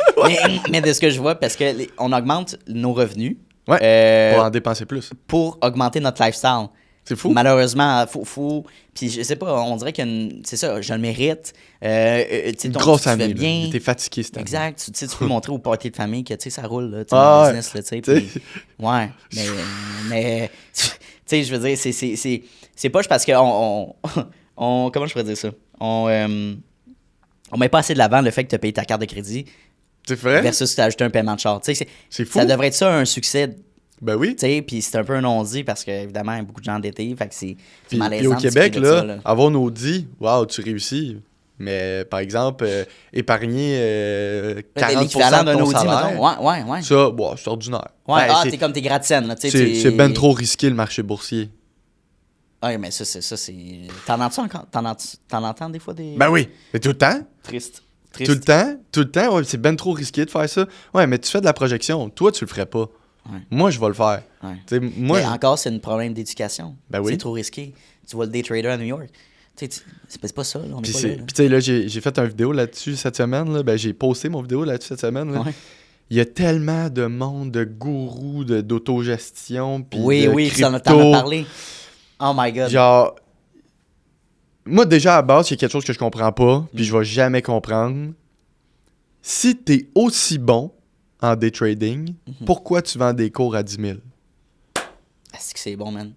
S2: Mais de ce que je vois, parce que on augmente nos revenus.
S3: Ouais, pour en dépenser plus.
S2: Pour augmenter notre lifestyle.
S3: C'est fou.
S2: Malheureusement, faut puis je sais pas, on dirait que c'est ça, je le mérite.
S3: Une grosse année, bien. T'es fatigué cette année.
S2: Exact, tu peux montrer au party de famille que ça roule, là, dans le business, là, tu sais. Ouais, mais tu sais, je veux dire, c'est poche parce que comment je pourrais dire ça? On met pas assez de l'avant le fait que tu as payé ta carte de crédit.
S3: C'est vrai?
S2: Versus tu as ajouté un paiement de char. C'est
S3: fou.
S2: Ça devrait être ça un succès.
S3: Ben oui.
S2: Puis c'est un peu un non-dit parce qu'évidemment, il y a beaucoup de gens endettés. Fait que c'est malaisant.
S3: Puis au Québec, là, avoir nos dit, waouh, tu réussis. Mais par exemple, épargner 40% de ton salaire.
S2: Ouais.
S3: Ça, c'est ordinaire.
S2: Ouais, t'es comme tes gratte-scènes.
S3: C'est ben trop risqué le marché boursier.
S2: Oui, mais ça, c'est... T'en entends encore? T'en entends des fois des...
S3: Ben oui, mais tout le temps.
S2: Triste.
S3: Tout le temps, ouais, c'est ben trop risqué de faire ça. Ouais, mais tu fais de la projection. Toi, tu le ferais pas. Ouais. Moi, je vais le faire.
S2: Ouais. Mais encore, c'est un problème d'éducation.
S3: Ben oui.
S2: C'est trop risqué. Tu vois le day trader à New York. C'est pas ça, là. On est pas là.
S3: Puis tu sais, là, j'ai fait une vidéo là-dessus cette semaine. Là. Ben, j'ai posté mon vidéo là-dessus cette semaine. Là. Ouais. Il y a tellement de monde, de gourous, d'autogestion, puis de crypto.
S2: T'en as parlé. Oh my God.
S3: Genre, moi, déjà, à base, il y a quelque chose que je comprends pas, puis je vais jamais comprendre. Si t'es aussi bon en day trading, pourquoi tu vends des cours à 10 000?
S2: Est-ce que c'est bon, man?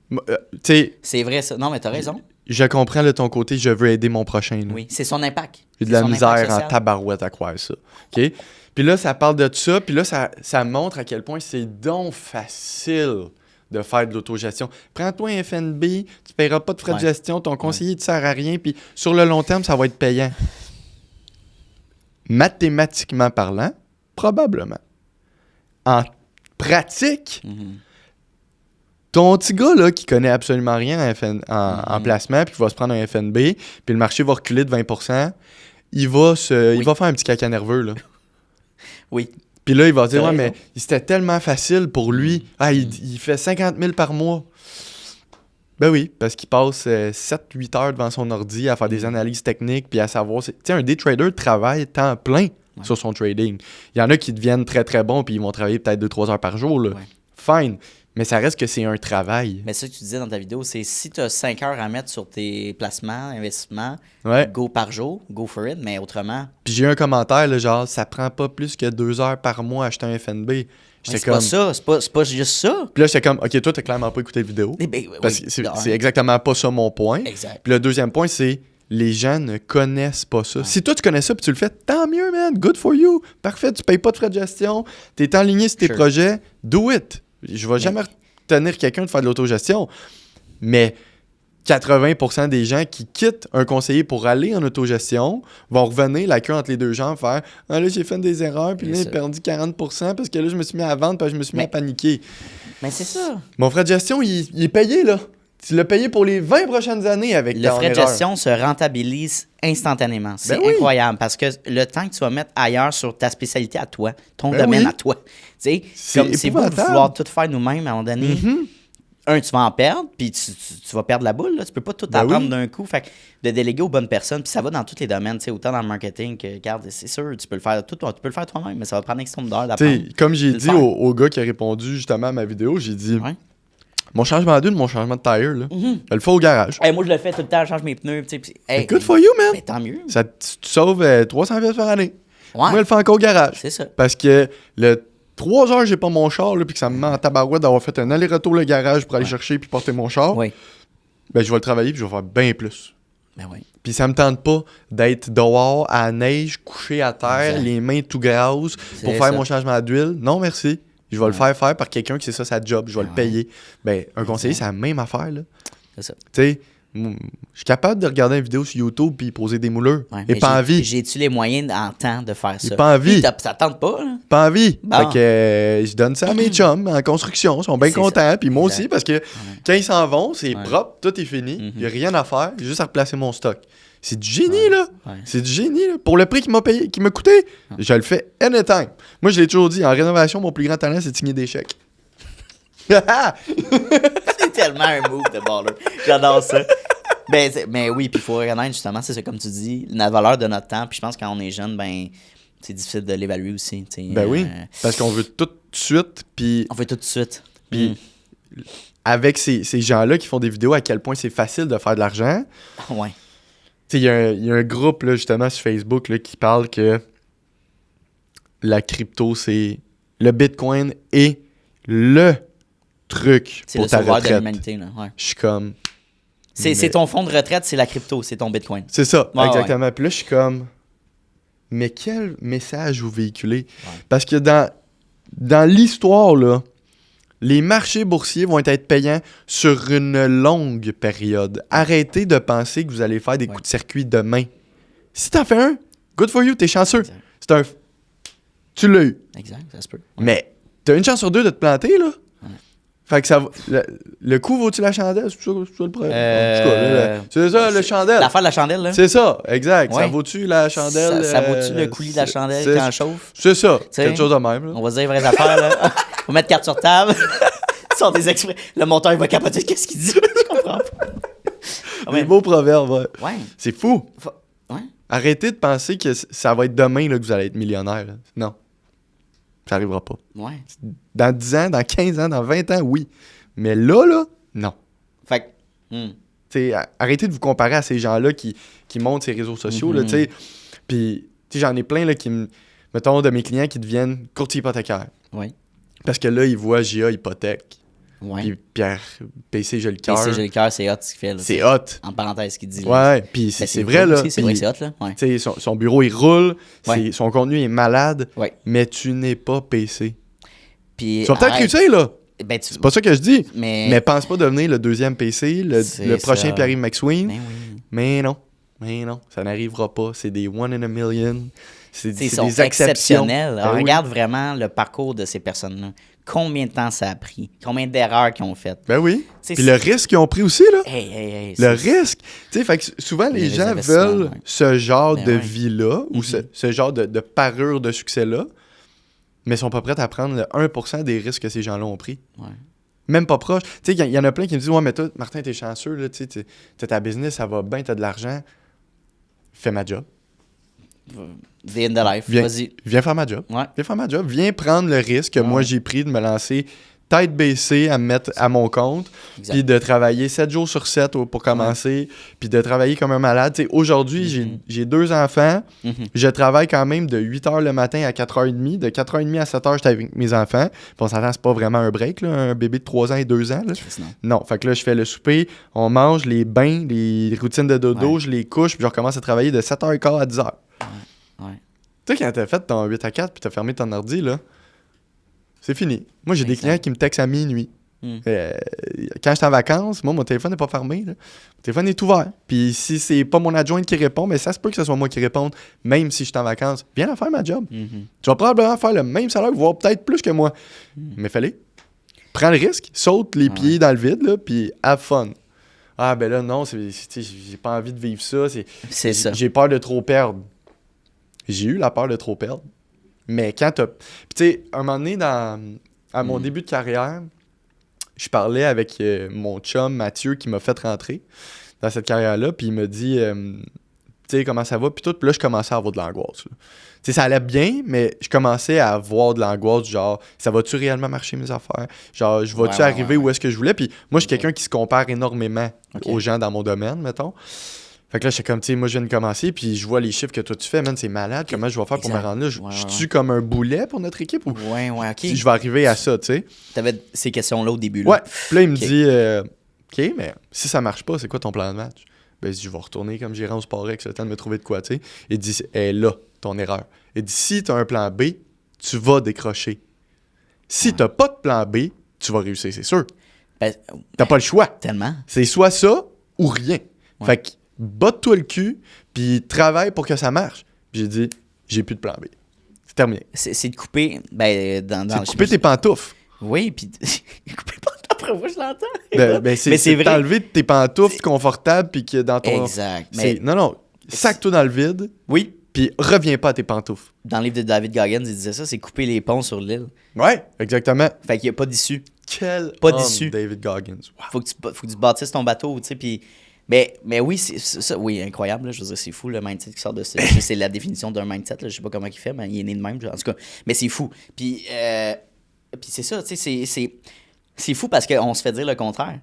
S3: C'est
S2: vrai, ça. Non, mais t'as raison.
S3: Je comprends de ton côté, je veux aider mon prochain. Là.
S2: Oui, c'est son impact.
S3: J'ai de la misère en tabarouette à croire ça. OK? Puis là, ça parle de ça, puis là, ça montre à quel point c'est donc facile de faire de l'autogestion. Prends-toi un FNB, tu paieras pas de frais de gestion, ton conseiller ne te sert à rien, puis sur le long terme, ça va être payant. Mathématiquement parlant, probablement. En pratique, ton petit gars là, qui connaît absolument rien en placement, puis qui va se prendre un FNB, puis le marché va reculer de 20%, il va faire un petit caca nerveux. Là.
S2: Oui.
S3: Puis là, il va dire, mais c'était tellement facile pour lui. Il fait 50 000 par mois. Ben oui, parce qu'il passe 7-8 heures devant son ordi à faire des analyses techniques puis à savoir... Tu sais, un day trader travaille temps plein. sur son trading. Il y en a qui deviennent très, très bons puis ils vont travailler peut-être 2-3 heures par jour. Là. Fine. Mais ça reste que c'est un travail.
S2: Mais ça que tu disais dans ta vidéo, c'est si tu as 5 heures à mettre sur tes placements, investissements,
S3: Ouais.
S2: go par jour, go for it, mais autrement...
S3: Puis j'ai eu un commentaire, là, genre, ça prend pas plus que 2 heures par mois acheter un FNB. J'étais
S2: C'est
S3: comme...
S2: pas ça, c'est pas juste ça.
S3: Puis là, j'étais comme, OK, toi, t'as clairement pas écouté la vidéo.
S2: Eh ben,
S3: Parce
S2: oui,
S3: que
S2: de
S3: c'est
S2: un.
S3: exactement pas ça mon point.
S2: Exact.
S3: Puis le deuxième point, c'est les gens ne connaissent pas ça. Si toi, tu connais ça puis tu le fais, tant mieux, man. Good for you. Parfait, tu payes pas de frais de gestion. T'es enligné sur tes projets. Do it. Je vais jamais retenir quelqu'un de faire de l'autogestion. Mais 80% des gens qui quittent un conseiller pour aller en autogestion vont revenir la queue entre les deux jambes, faire « Ah là, j'ai fait des erreurs, puis là, j'ai perdu 40% parce que là, je me suis mis à vendre, puis je me suis mis à paniquer. »
S2: Mais c'est ça.
S3: Mon frais de gestion, il est payé, là. Tu l'as payé pour les 20 prochaines années avec
S2: Le
S3: ta
S2: frais de
S3: erreur.
S2: gestion se rentabilise instantanément. C'est
S3: Ben oui.
S2: incroyable parce que le temps que tu vas mettre ailleurs sur ta spécialité à toi, ton
S3: Ben
S2: domaine
S3: oui.
S2: à toi, tu sais,
S3: C'est
S2: comme c'est beau de
S3: épouvantable.
S2: vouloir tout faire nous-mêmes à un moment donné.
S3: Mhm.
S2: Tu vas en perdre, puis tu vas perdre la boule. Là. Tu peux pas tout
S3: Ben
S2: apprendre
S3: oui.
S2: d'un coup. Fait que de déléguer aux bonnes personnes, puis ça va dans tous les domaines, tu sais, autant dans le marketing que, regarde, c'est sûr, tu peux le faire toi-même, mais ça va prendre un extra d'heures
S3: Tu sais,
S2: d'apprendre.
S3: comme j'ai
S2: le
S3: dit
S2: faire.
S3: au gars qui a répondu justement à ma vidéo, j'ai dit
S2: Ouais.
S3: mon changement d'huile, mon changement de tire, là, je le fais au garage.
S2: Hey, moi, je le fais tout le temps, je change mes pneus. Tu sais, puis, hey,
S3: Good for you, man.
S2: mais tant mieux.
S3: Ça, tu sauves 300 pièces par année.
S2: Ouais,
S3: Moi, je le fais encore au garage.
S2: c'est ça.
S3: Parce que le 3 heures, j'ai pas mon char, là, puis que ça me met en tabarouette d'avoir fait un aller-retour le garage pour aller chercher puis porter mon char,
S2: Oui.
S3: ben je vais le travailler puis je vais faire bien plus.
S2: Ben oui.
S3: Puis ça me tente pas d'être dehors à la neige, couché à terre,
S2: Exact.
S3: les mains tout grasses pour
S2: C'est
S3: faire
S2: ça.
S3: mon changement d'huile. Non, merci. Je vais le faire par quelqu'un qui c'est ça sa job. Je vais le
S2: Ouais.
S3: payer. Ben, un conseiller, c'est la même affaire, là.
S2: C'est ça.
S3: Tu sais, je suis capable de regarder une vidéo sur YouTube puis poser des mouleurs.
S2: Ouais,
S3: Et
S2: mais
S3: pas envie.
S2: J'ai-tu les moyens en temps de faire ça?
S3: pas envie.
S2: Puis ça tente pas, là?
S3: Pas envie.
S2: Bon.
S3: Fait que je donne ça à mes chums en construction. Ils sont bien
S2: C'est
S3: contents.
S2: ça.
S3: Puis moi
S2: Exact.
S3: aussi, parce que quand ils s'en vont, c'est
S2: Ouais.
S3: propre, tout est fini. Il
S2: Mhm.
S3: n'y a rien à faire. J'ai juste à replacer mon stock. C'est du génie, là.
S2: Ouais.
S3: C'est du génie, là. Pour le prix qu'il m'a payé, qui m'a coûté, je le fais anytime. Moi, je l'ai toujours dit, en rénovation, mon plus grand talent, c'est de signer des chèques.
S2: C'est tellement un move de baller. J'adore ça. Mais oui, puis il faut reconnaître justement, c'est ça, comme tu dis, la valeur de notre temps. Puis je pense que quand on est jeune, ben c'est difficile de l'évaluer aussi. Tu sais.
S3: Ben oui, parce qu'on veut tout de suite, puis
S2: On fait tout de suite.
S3: Puis- avec ces gens-là qui font des vidéos, à quel point c'est facile de faire de l'argent.
S2: Ouais.
S3: Tu sais, il y a un groupe, là, justement, sur Facebook, là, qui parle que la crypto, c'est le Bitcoin est le truc
S2: C'est
S3: pour
S2: le
S3: ta
S2: sauveur de
S3: retraite.
S2: l'humanité. Là. Ouais.
S3: Je suis comme...
S2: C'est
S3: Mais-
S2: ton fonds de retraite, c'est la crypto, c'est ton Bitcoin.
S3: C'est ça,
S2: Ouais,
S3: exactement. Puis là, je suis comme... Mais quel message vous véhiculez?
S2: Ouais.
S3: Parce que dans l'histoire, là, les marchés boursiers vont être payants sur une longue période. Arrêtez de penser que vous allez faire des coups de circuit demain. Si t'en fais un, good for you, t'es chanceux.
S2: Exact.
S3: C'est un... Tu l'as eu.
S2: Exact, ça se peut.
S3: Mais t'as une chance sur deux de te planter, là.
S2: Ouais.
S3: Fait que ça va... Le coup vaut-tu la chandelle? C'est ça le problème?
S2: Euh,
S3: En tout cas, là, c'est ça, le chandelle.
S2: L'affaire de la chandelle, là.
S3: C'est ça, exact. Ça
S2: Ouais.
S3: vaut-tu la chandelle?
S2: Ça vaut-tu le coulis de la chandelle quand elle chauffe?
S3: C'est ça,
S2: sais,
S3: quelque chose de même. Là.
S2: On va dire les vraies affaires, là. On va mettre carte sur table. Sort des exprès. Le monteur, il va capoter. Qu'est-ce qu'il dit? Je comprends pas. Ah,
S3: Des
S2: ouais.
S3: beaux proverbes, ouais.
S2: Ouais.
S3: C'est fou.
S2: Ouais.
S3: Arrêtez de penser que ça va être demain là, que vous allez être millionnaire. Là. Non. Ça n'arrivera pas.
S2: Ouais.
S3: Dans 10 ans, dans 15 ans, dans 20 ans, oui. Mais là, non.
S2: Fait que.
S3: T'sais, arrêtez de vous comparer à ces gens-là qui montent ces réseaux sociaux. Là, t'sais. Puis, j'en ai plein là, mettons, de mes clients qui deviennent courtiers hypothécaires.
S2: Oui.
S3: Parce que là, ils voient GA Hypothèque.
S2: Ouais.
S3: Puis Pierre PC, j'ai le cœur.
S2: PC, j'ai le cœur, c'est hot ce qu'il fait. Là,
S3: C'est hot.
S2: En parenthèse, ce qu'il dit. là.
S3: Ouais, puis
S2: Ben,
S3: c'est vrai,
S2: cool
S3: là.
S2: aussi, c'est vrai que
S3: Puis,
S2: c'est hot, là. Ouais.
S3: t'sais, son bureau, il roule.
S2: Ouais.
S3: Son contenu est malade.
S2: Ouais.
S3: Mais tu n'es pas PC.
S2: Puis.
S3: Tu vas peut-être
S2: arrête.
S3: réussir, là.
S2: Ben,
S3: C'est pas ça que je dis.
S2: Mais.
S3: Mais pense pas devenir le deuxième PC, le
S2: C'est
S3: prochain
S2: ça.
S3: Pierre-Yves McSween.
S2: Ben oui.
S3: Mais non, ça n'arrivera pas. C'est des one in a million. C'est
S2: Ils sont
S3: des exceptions.
S2: exceptionnels.
S3: Ben
S2: Alors,
S3: oui.
S2: regarde vraiment le parcours de ces personnes-là. Combien de temps ça a pris? Combien d'erreurs qu'ils ont faites?
S3: Ben oui.
S2: T'sais,
S3: Puis le risque qu'ils ont pris aussi, là.
S2: Hey,
S3: Le
S2: c'est-
S3: risque. Tu sais, fait que souvent, les
S2: Les
S3: gens
S2: investissements,
S3: veulent
S2: ouais.
S3: ce genre
S2: Ben
S3: de
S2: ouais.
S3: vie-là ou ce genre de parure de succès-là, mais ils sont pas prêts à prendre le 1% des risques que ces gens-là ont pris.
S2: Ouais.
S3: Même pas proche. Tu sais, il y en a plein qui me disent « Ouais, mais toi, Martin, t'es chanceux, là, tu sais, t'as ta business, ça va bien, t'as de l'argent. Fais ma job.
S2: The end of life. Vas-y.
S3: Viens faire ma job.
S2: Ouais.
S3: Viens faire ma job. Viens prendre le risque que moi j'ai pris de me lancer tête baissée à me mettre à mon compte, puis de travailler 7 jours sur 7 pour commencer, puis de travailler comme un malade. T'sais, aujourd'hui, j'ai 2 enfants. Je travaille quand même de 8h le matin à 4h30. De 4h30 à 7h, j'étais avec mes enfants. Puis on s'entend, c'est pas vraiment un break, là, un bébé de 3 ans et 2 ans. Là. Non, fait que là, je fais le souper, on mange, les bains, les routines de dodo, je les couche, puis je recommence à travailler de 7h15 à 10h.
S2: Ouais.
S3: Tu sais, quand t'as fait ton 8 à 4 puis t'as fermé ton ordi, là, c'est fini. Moi, j'ai des clients qui me textent à minuit. Quand je suis en vacances, moi, mon téléphone n'est pas fermé. Là. Mon téléphone est ouvert. Puis si c'est pas mon adjointe qui répond, mais ça se peut que ce soit moi qui réponde, même si je suis en vacances. Viens la faire ma job. Tu vas probablement faire le même salaire, voire peut-être plus que moi. Mais fallait. Prends le risque, saute les pieds dans le vide, là, puis have fun. Ah, ben là, non, j'ai pas envie de vivre ça.
S2: C'est ça.
S3: J'ai peur de trop perdre. J'ai eu la peur de trop perdre. Mais quand t'as... Puis tu sais, un moment donné, à mon début de carrière, je parlais avec mon chum Mathieu qui m'a fait rentrer dans cette carrière-là, puis il m'a dit, tu sais, comment ça va, puis tout. Puis là, je commençais à avoir de l'angoisse. Tu sais, ça allait bien, mais je commençais à avoir de l'angoisse, genre, ça va-tu réellement marcher mes affaires? Genre, je vais-tu arriver où est-ce que je voulais? Puis moi, je suis quelqu'un qui se compare énormément aux gens dans mon domaine, mettons. Fait que là, j'étais comme, tu sais, moi, je viens de commencer, puis je vois les chiffres que toi, tu fais, man, c'est malade. Comment je vais faire pour me rendre là? Je suis comme un boulet pour notre équipe ou
S2: OK.
S3: je vais arriver à ça, tu sais?
S2: T'avais ces questions-là au début, là.
S3: Ouais. Puis là, il me dit, OK, mais si ça marche pas, c'est quoi ton plan de match? Ben, je vais retourner comme gérant au Sportrex, le temps de me trouver de quoi, tu sais? Il dit, là, ton erreur. Il dit, si t'as un plan B, tu vas décrocher. Si t'as pas de plan B, tu vas réussir, c'est sûr.
S2: Ben,
S3: t'as pas le choix.
S2: Tellement.
S3: C'est soit ça ou rien. Fait que botte-toi le cul, puis travaille pour que ça marche. Puis j'ai dit, j'ai plus de plan B. C'est terminé.
S2: C'est de couper, c'est
S3: de couper tes pantoufles.
S2: Oui, puis couper les pantoufles, après moi, je l'entends.
S3: Mais c'est vrai. T'enlever tes pantoufles confortables, puis que dans ton...
S2: Exact.
S3: Non, sac-toi dans le vide.
S2: Oui.
S3: Puis reviens pas à tes pantoufles.
S2: Dans le livre de David Goggins, il disait ça, c'est couper les ponts sur l'île.
S3: Ouais, exactement.
S2: Fait qu'il n'y a pas d'issue.
S3: Pas
S2: d'issue.
S3: David Goggins. Wow.
S2: Faut que tu bâtisses ton bateau, tu sais, puis... Mais oui, c'est ça, oui, incroyable, là, je veux dire, c'est fou le mindset qui sort de ça. C'est la définition d'un mindset, là, je sais pas comment il fait, mais il est né de même, en tout cas. Mais c'est fou. Puis c'est ça, tu sais, c'est fou parce qu'on se fait dire le contraire.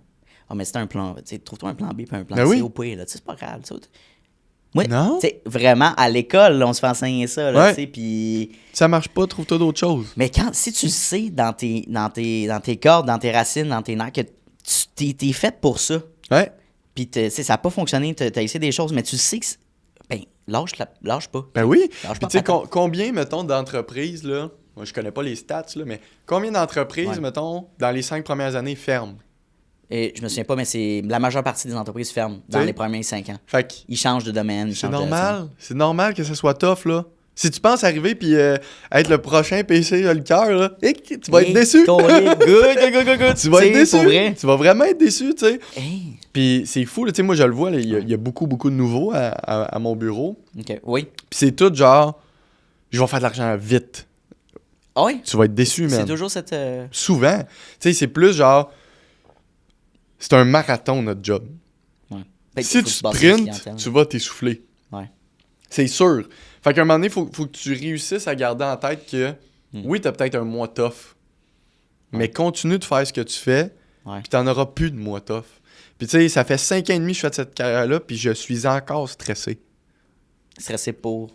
S2: Ah, mais c'est un plan, tu sais, trouve-toi un plan B puis un plan C au pire, là, tu sais, c'est pas grave, tu sais. Moi, tu sais, vraiment, à l'école, là, on se fait enseigner ça, là, tu sais, puis...
S3: Ça marche pas, trouve-toi d'autres choses.
S2: Mais si tu sais dans tes cordes, dans tes racines, dans tes nerfs, que t'es fait pour ça.
S3: Ouais.
S2: Puis, ça n'a pas fonctionné, t'as essayé des choses, mais tu sais que... Ben, lâche pas.
S3: Ben oui.
S2: Lâche
S3: puis, tu sais, combien, mettons, d'entreprises, là... Moi, je connais pas les stats, là, mais combien d'entreprises, mettons, dans les 5 premières années, ferment?
S2: Et je me souviens pas, mais c'est la majeure partie des entreprises ferment dans les premiers 5 ans.
S3: Fait que...
S2: Ils changent de domaine.
S3: C'est normal. C'est normal que ce soit tough, là. Si tu penses arriver puis être le prochain PC le cœur, là, tu vas être déçu.
S2: Good.
S3: Tu vas être déçu.
S2: Vrai.
S3: Tu vas vraiment être déçu, tu sais.
S2: Hey.
S3: Puis c'est fou, là, tu sais, moi je le vois, il y a beaucoup de nouveaux à mon bureau.
S2: OK, oui.
S3: Puis c'est tout genre, je vais faire de l'argent vite.
S2: Ah oui?
S3: Tu vas être déçu, man.
S2: C'est toujours cette...
S3: Souvent. Tu sais, c'est plus genre, c'est un marathon, notre job.
S2: Ouais.
S3: Si tu sprintes, tu vas t'essouffler.
S2: Ouais.
S3: C'est sûr. Fait qu'à un moment donné, il faut que tu réussisses à garder en tête que, oui, t'as peut-être un mois tough, mais continue de faire ce que tu fais, puis t'en auras plus de mois tough. Puis tu sais, ça fait 5 ans et demi que je fais de cette carrière-là, puis je suis encore stressé.
S2: Stressé pour...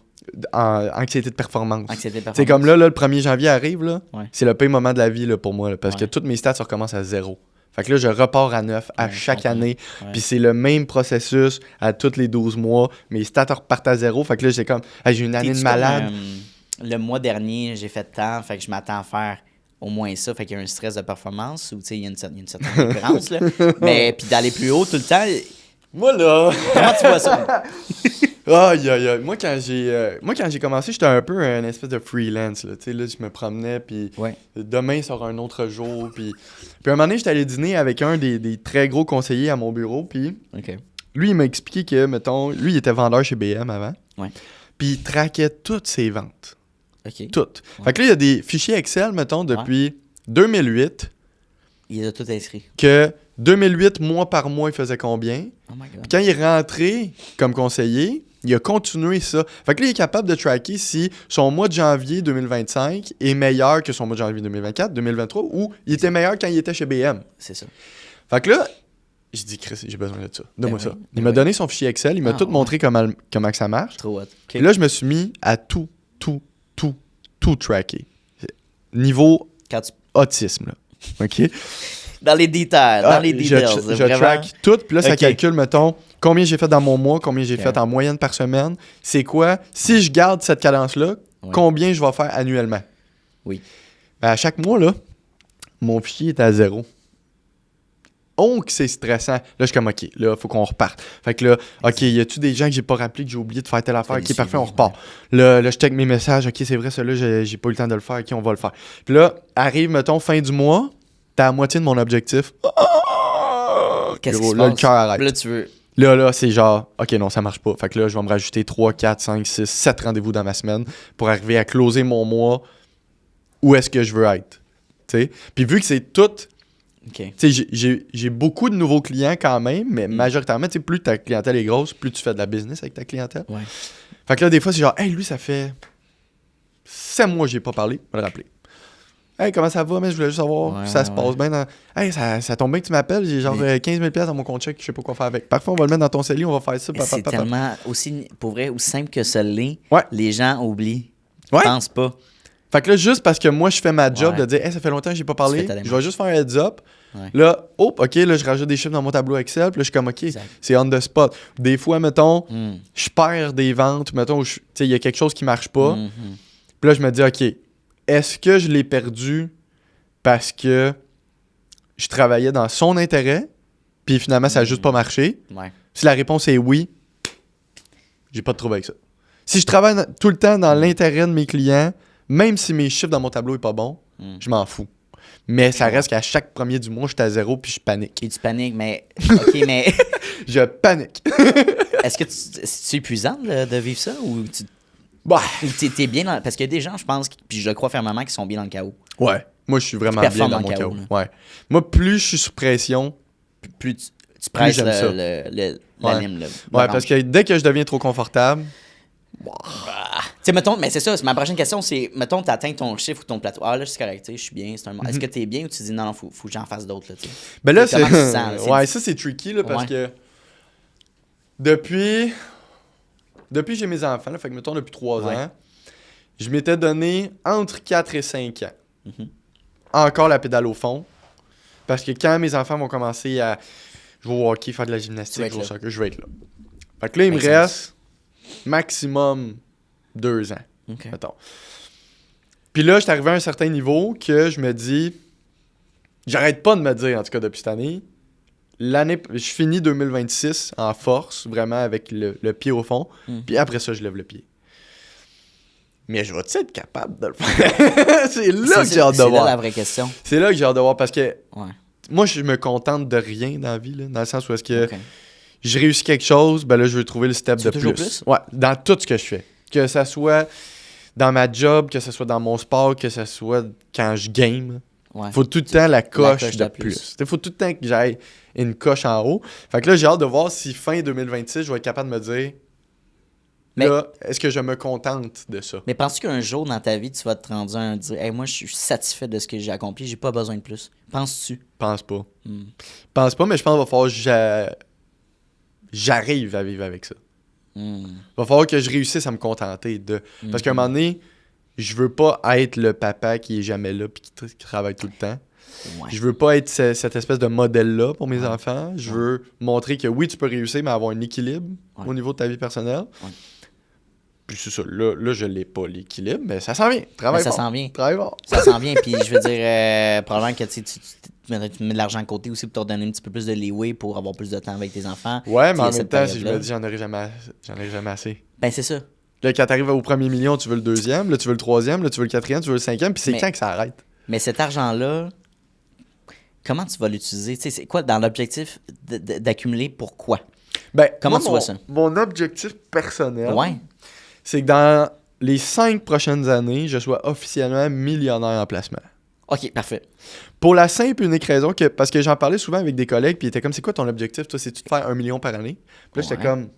S3: Anxiété de performance.
S2: C'est
S3: comme là, le 1er janvier arrive, là, c'est le pire moment de la vie là, pour moi, là, parce que toutes mes stats recommencent à 0. Fait que là, je repars à 9 à chaque année. Puis c'est le même processus à tous les 12 mois. Mes stats repartent à 0. Fait que là, j'ai comme... j'ai une année de malade.
S2: Le mois dernier, j'ai fait tant. Fait que je m'attends à faire au moins ça. Fait qu'il y a un stress de performance. Ou tu sais, il y a une certaine différence. Là. Mais puis d'aller plus haut tout le temps...
S3: Moi, là...
S2: Comment tu vois ça?
S3: Aïe. Moi, quand j'ai commencé, j'étais un peu un espèce de freelance. Là. Tu sais, là, je me promenais, puis demain sera un autre jour. Puis un moment donné, j'étais allé dîner avec un des très gros conseillers à mon bureau, puis lui, il m'a expliqué que, mettons, lui, il était vendeur chez BM avant, puis il traquait toutes ses ventes. Toutes. Fait que là, il y a des fichiers Excel, mettons, depuis 2008.
S2: Il a tout inscrit.
S3: Que 2008, mois par mois, il faisait combien?
S2: Oh my God.
S3: Puis quand il est rentré comme conseiller, Il a continué ça. Fait que là, il est capable de tracker si son mois de janvier 2025 est meilleur que son mois de janvier 2024, 2023, ou il était meilleur quand il était chez BM.
S2: C'est ça.
S3: Fait que là, j'ai dit, Chris, j'ai besoin de ça. Donne-moi
S2: Ben
S3: ça.
S2: oui,
S3: Il m'a donné son fichier Excel, il m'a tout montré comment que ça marche.
S2: Trop hot. OK.
S3: Et là, je me suis mis à tout tracker. Niveau
S2: Quand tu...
S3: autisme, là. OK?
S2: Dans les détails,
S3: Je track tout, puis là, ça calcule, mettons, combien j'ai fait dans mon mois, combien j'ai fait en moyenne par semaine. C'est quoi? Si je garde cette cadence-là, combien je vais faire annuellement?
S2: Oui.
S3: Ben, à chaque mois, là, mon fichier est à 0. Oh, que c'est stressant. Là, je suis comme, OK, là, il faut qu'on reparte. Fait que là, OK, y a-tu des gens que j'ai pas rappelé que j'ai oublié de faire telle affaire? OK, parfait, on repart. Là, je check mes messages. OK, c'est vrai, celui-là, j'ai pas eu le temps de le faire. OK, on va le faire. Puis là, arrive, mettons, fin du mois, t'es à la moitié de mon objectif.
S2: Qu'est-ce qui se
S3: là,
S2: passe?
S3: le cœur arrête.
S2: Là, tu veux...
S3: Là, c'est genre, OK, non, ça marche pas. Fait que là, je vais me rajouter 3, 4, 5, 6, 7 rendez-vous dans ma semaine pour arriver à closer mon mois où est-ce que je veux être. T'sais? Puis vu que c'est tout...
S2: OK.
S3: Tu sais, j'ai beaucoup de nouveaux clients quand même, mais majoritairement, tu sais, plus ta clientèle est grosse, plus tu fais de la business avec ta clientèle.
S2: Ouais.
S3: Fait que là, des fois, c'est genre, hey, lui, ça fait 7 mois que j'ai pas parlé, je vais le rappeler. Hey, comment ça va, mais je voulais juste savoir si ça se passe bien. Dans... Hey, ça tombe bien que tu m'appelles, j'ai genre 15 000 $ dans mon compte check, je sais pas quoi faire avec. Parfois, on va le mettre dans ton CELI, on va faire ça.
S2: C'est tellement, aussi, pour vrai, aussi simple que ça l'est, les gens oublient.
S3: Ouais.
S2: Pensent pas.
S3: Fait que là, juste parce que moi, je fais ma job de dire, hey, ça fait longtemps que j'ai pas parlé, je vais juste faire un heads up.
S2: Ouais.
S3: Là, OK, là, je rajoute des chiffres dans mon tableau Excel, puis là, je suis comme, OK, c'est on the spot. Des fois, mettons, je perds des ventes, mettons, tu sais, il y a quelque chose qui marche pas. Puis là, je me dis, OK, est-ce que je l'ai perdu parce que je travaillais dans son intérêt, puis finalement, ça a juste pas marché?
S2: Ouais.
S3: Si la réponse est oui, j'ai pas de trouble avec ça. Si je travaille tout le temps dans l'intérêt de mes clients, même si mes chiffres dans mon tableau est pas bon, je m'en fous. Mais ça reste qu'à chaque premier du mois, je suis à 0 puis je panique.
S2: Et tu paniques, mais... OK, mais...
S3: Je panique.
S2: Est-ce que c'est épuisant de vivre ça ou tu...
S3: Bah.
S2: T'es bien dans... Parce qu'il y a des gens, je pense, puis je crois fermement, qui sont bien dans le chaos.
S3: Ouais. Moi, je suis vraiment bien dans mon chaos. Ouais. Moi, plus je suis sous pression,
S2: plus tu presses
S3: j'aime ça.
S2: la lime.
S3: Ouais, parce que dès que je deviens trop confortable...
S2: Tu sais, mettons, mais c'est ça, ma prochaine question, c'est, mettons, t'atteins ton chiffre ou ton plateau. Ah, là, c'est correct, tu sais, je suis bien, c'est un... Est-ce que t'es bien ou tu dis, non, faut que j'en fasse d'autres, là, tu sais?
S3: Ben là,
S2: Comment tu te sens, là?
S3: Ouais, ça, c'est tricky, là, parce que depuis que j'ai mes enfants, là, fait que, mettons, depuis 3 ans, je m'étais donné entre 4 et 5 ans. Encore la pédale au fond. Parce que quand mes enfants vont commencer à jouer au hockey, faire de la gymnastique, jouer au soccer, je vais être là. Fait que là, il me reste maximum 2 ans. Mettons. Puis là, je suis arrivé à un certain niveau que je me dis... J'arrête pas de me dire, en tout cas depuis cette année, je finis 2026 en force, vraiment avec le pied au fond. Puis après ça, je lève le pied. Mais je vais-tu être capable de le faire? C'est là que j'ai hâte de voir.
S2: C'est là la vraie question.
S3: C'est là que j'ai hâte de voir parce que moi, je me contente de rien dans la vie, là, dans le sens où est-ce que je réussis quelque chose, ben là, je veux trouver le step de plus. Ouais, dans tout ce que je fais. Que ça soit dans ma job, que ce soit dans mon sport, que ce soit quand je game. Faut tout le temps la coche de plus. Faut tout le temps que j'aille une coche en haut. Fait que là, j'ai hâte de voir si fin 2026, je vais être capable de me dire là, est-ce que je me contente de ça?
S2: Mais penses-tu qu'un jour dans ta vie, tu vas te rendre à dire hey, moi, je suis satisfait de ce que j'ai accompli, j'ai pas besoin de plus? Penses-tu?
S3: Pense pas. Pense pas, mais je pense qu'il va falloir que j'arrive à vivre avec ça. Va falloir que je réussisse à me contenter de. Parce qu'à un moment donné, je veux pas être le papa qui est jamais là puis qui travaille tout le temps. Je veux pas être cette espèce de modèle-là pour mes enfants. Je veux montrer que oui, tu peux réussir, mais avoir un équilibre au niveau de ta vie personnelle. Puis c'est ça. Là, je l'ai pas, l'équilibre, mais ça s'en vient. Travaille fort.
S2: Ça s'en vient.
S3: Travaille fort.
S2: Ça s'en vient. Puis je veux dire, probablement que tu mets de l'argent de côté aussi pour te donner un petit peu plus de leeway pour avoir plus de temps avec tes enfants.
S3: Ouais, mais en même temps, si je me dis, j'en aurai jamais assez.
S2: Ben, c'est ça.
S3: Là, quand t'arrives au premier million, tu veux le 2e, là, tu veux le 3e, là, tu veux le 4e, tu veux le 5e, puis c'est quand que ça arrête?
S2: Mais cet argent-là, comment tu vas l'utiliser? Tu sais, c'est quoi dans l'objectif d'accumuler pourquoi?
S3: Ben,
S2: comment tu vois ça?
S3: Mon objectif personnel, c'est que dans les 5 prochaines années, je sois officiellement millionnaire en placement.
S2: OK, parfait.
S3: Pour la simple et unique raison que, parce que j'en parlais souvent avec des collègues, puis ils étaient comme, c'est quoi ton objectif? Toi, c'est-tu de faire 1 million par année? Puis là, j'étais comme,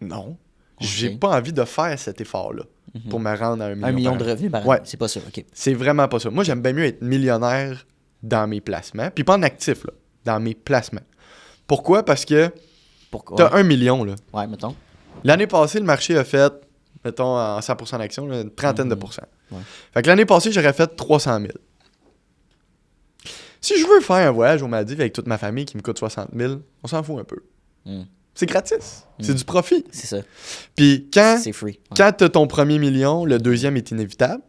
S3: non. J'ai pas envie de faire cet effort-là pour me rendre à 1 million.
S2: 1 million de revenus par an?
S3: Ouais.
S2: C'est pas ça, OK.
S3: C'est vraiment pas ça. Moi, j'aime bien mieux être millionnaire dans mes placements, puis pas en actif, là, dans mes placements. Pourquoi? Parce que
S2: Pourquoi?
S3: t'as 1 million, là.
S2: Ouais, mettons.
S3: L'année passée, le marché a fait, mettons, en 100% d'action, une trentaine de pourcents.
S2: Ouais.
S3: Fait que l'année passée, j'aurais fait 300 000. Si je veux faire un voyage aux Maldives avec toute ma famille qui me coûte 60 000, on s'en fout un peu.
S2: Mm.
S3: C'est gratis. C'est du profit.
S2: C'est ça.
S3: Puis quand
S2: C'est free. Ouais.
S3: t'as ton premier million, le deuxième est inévitable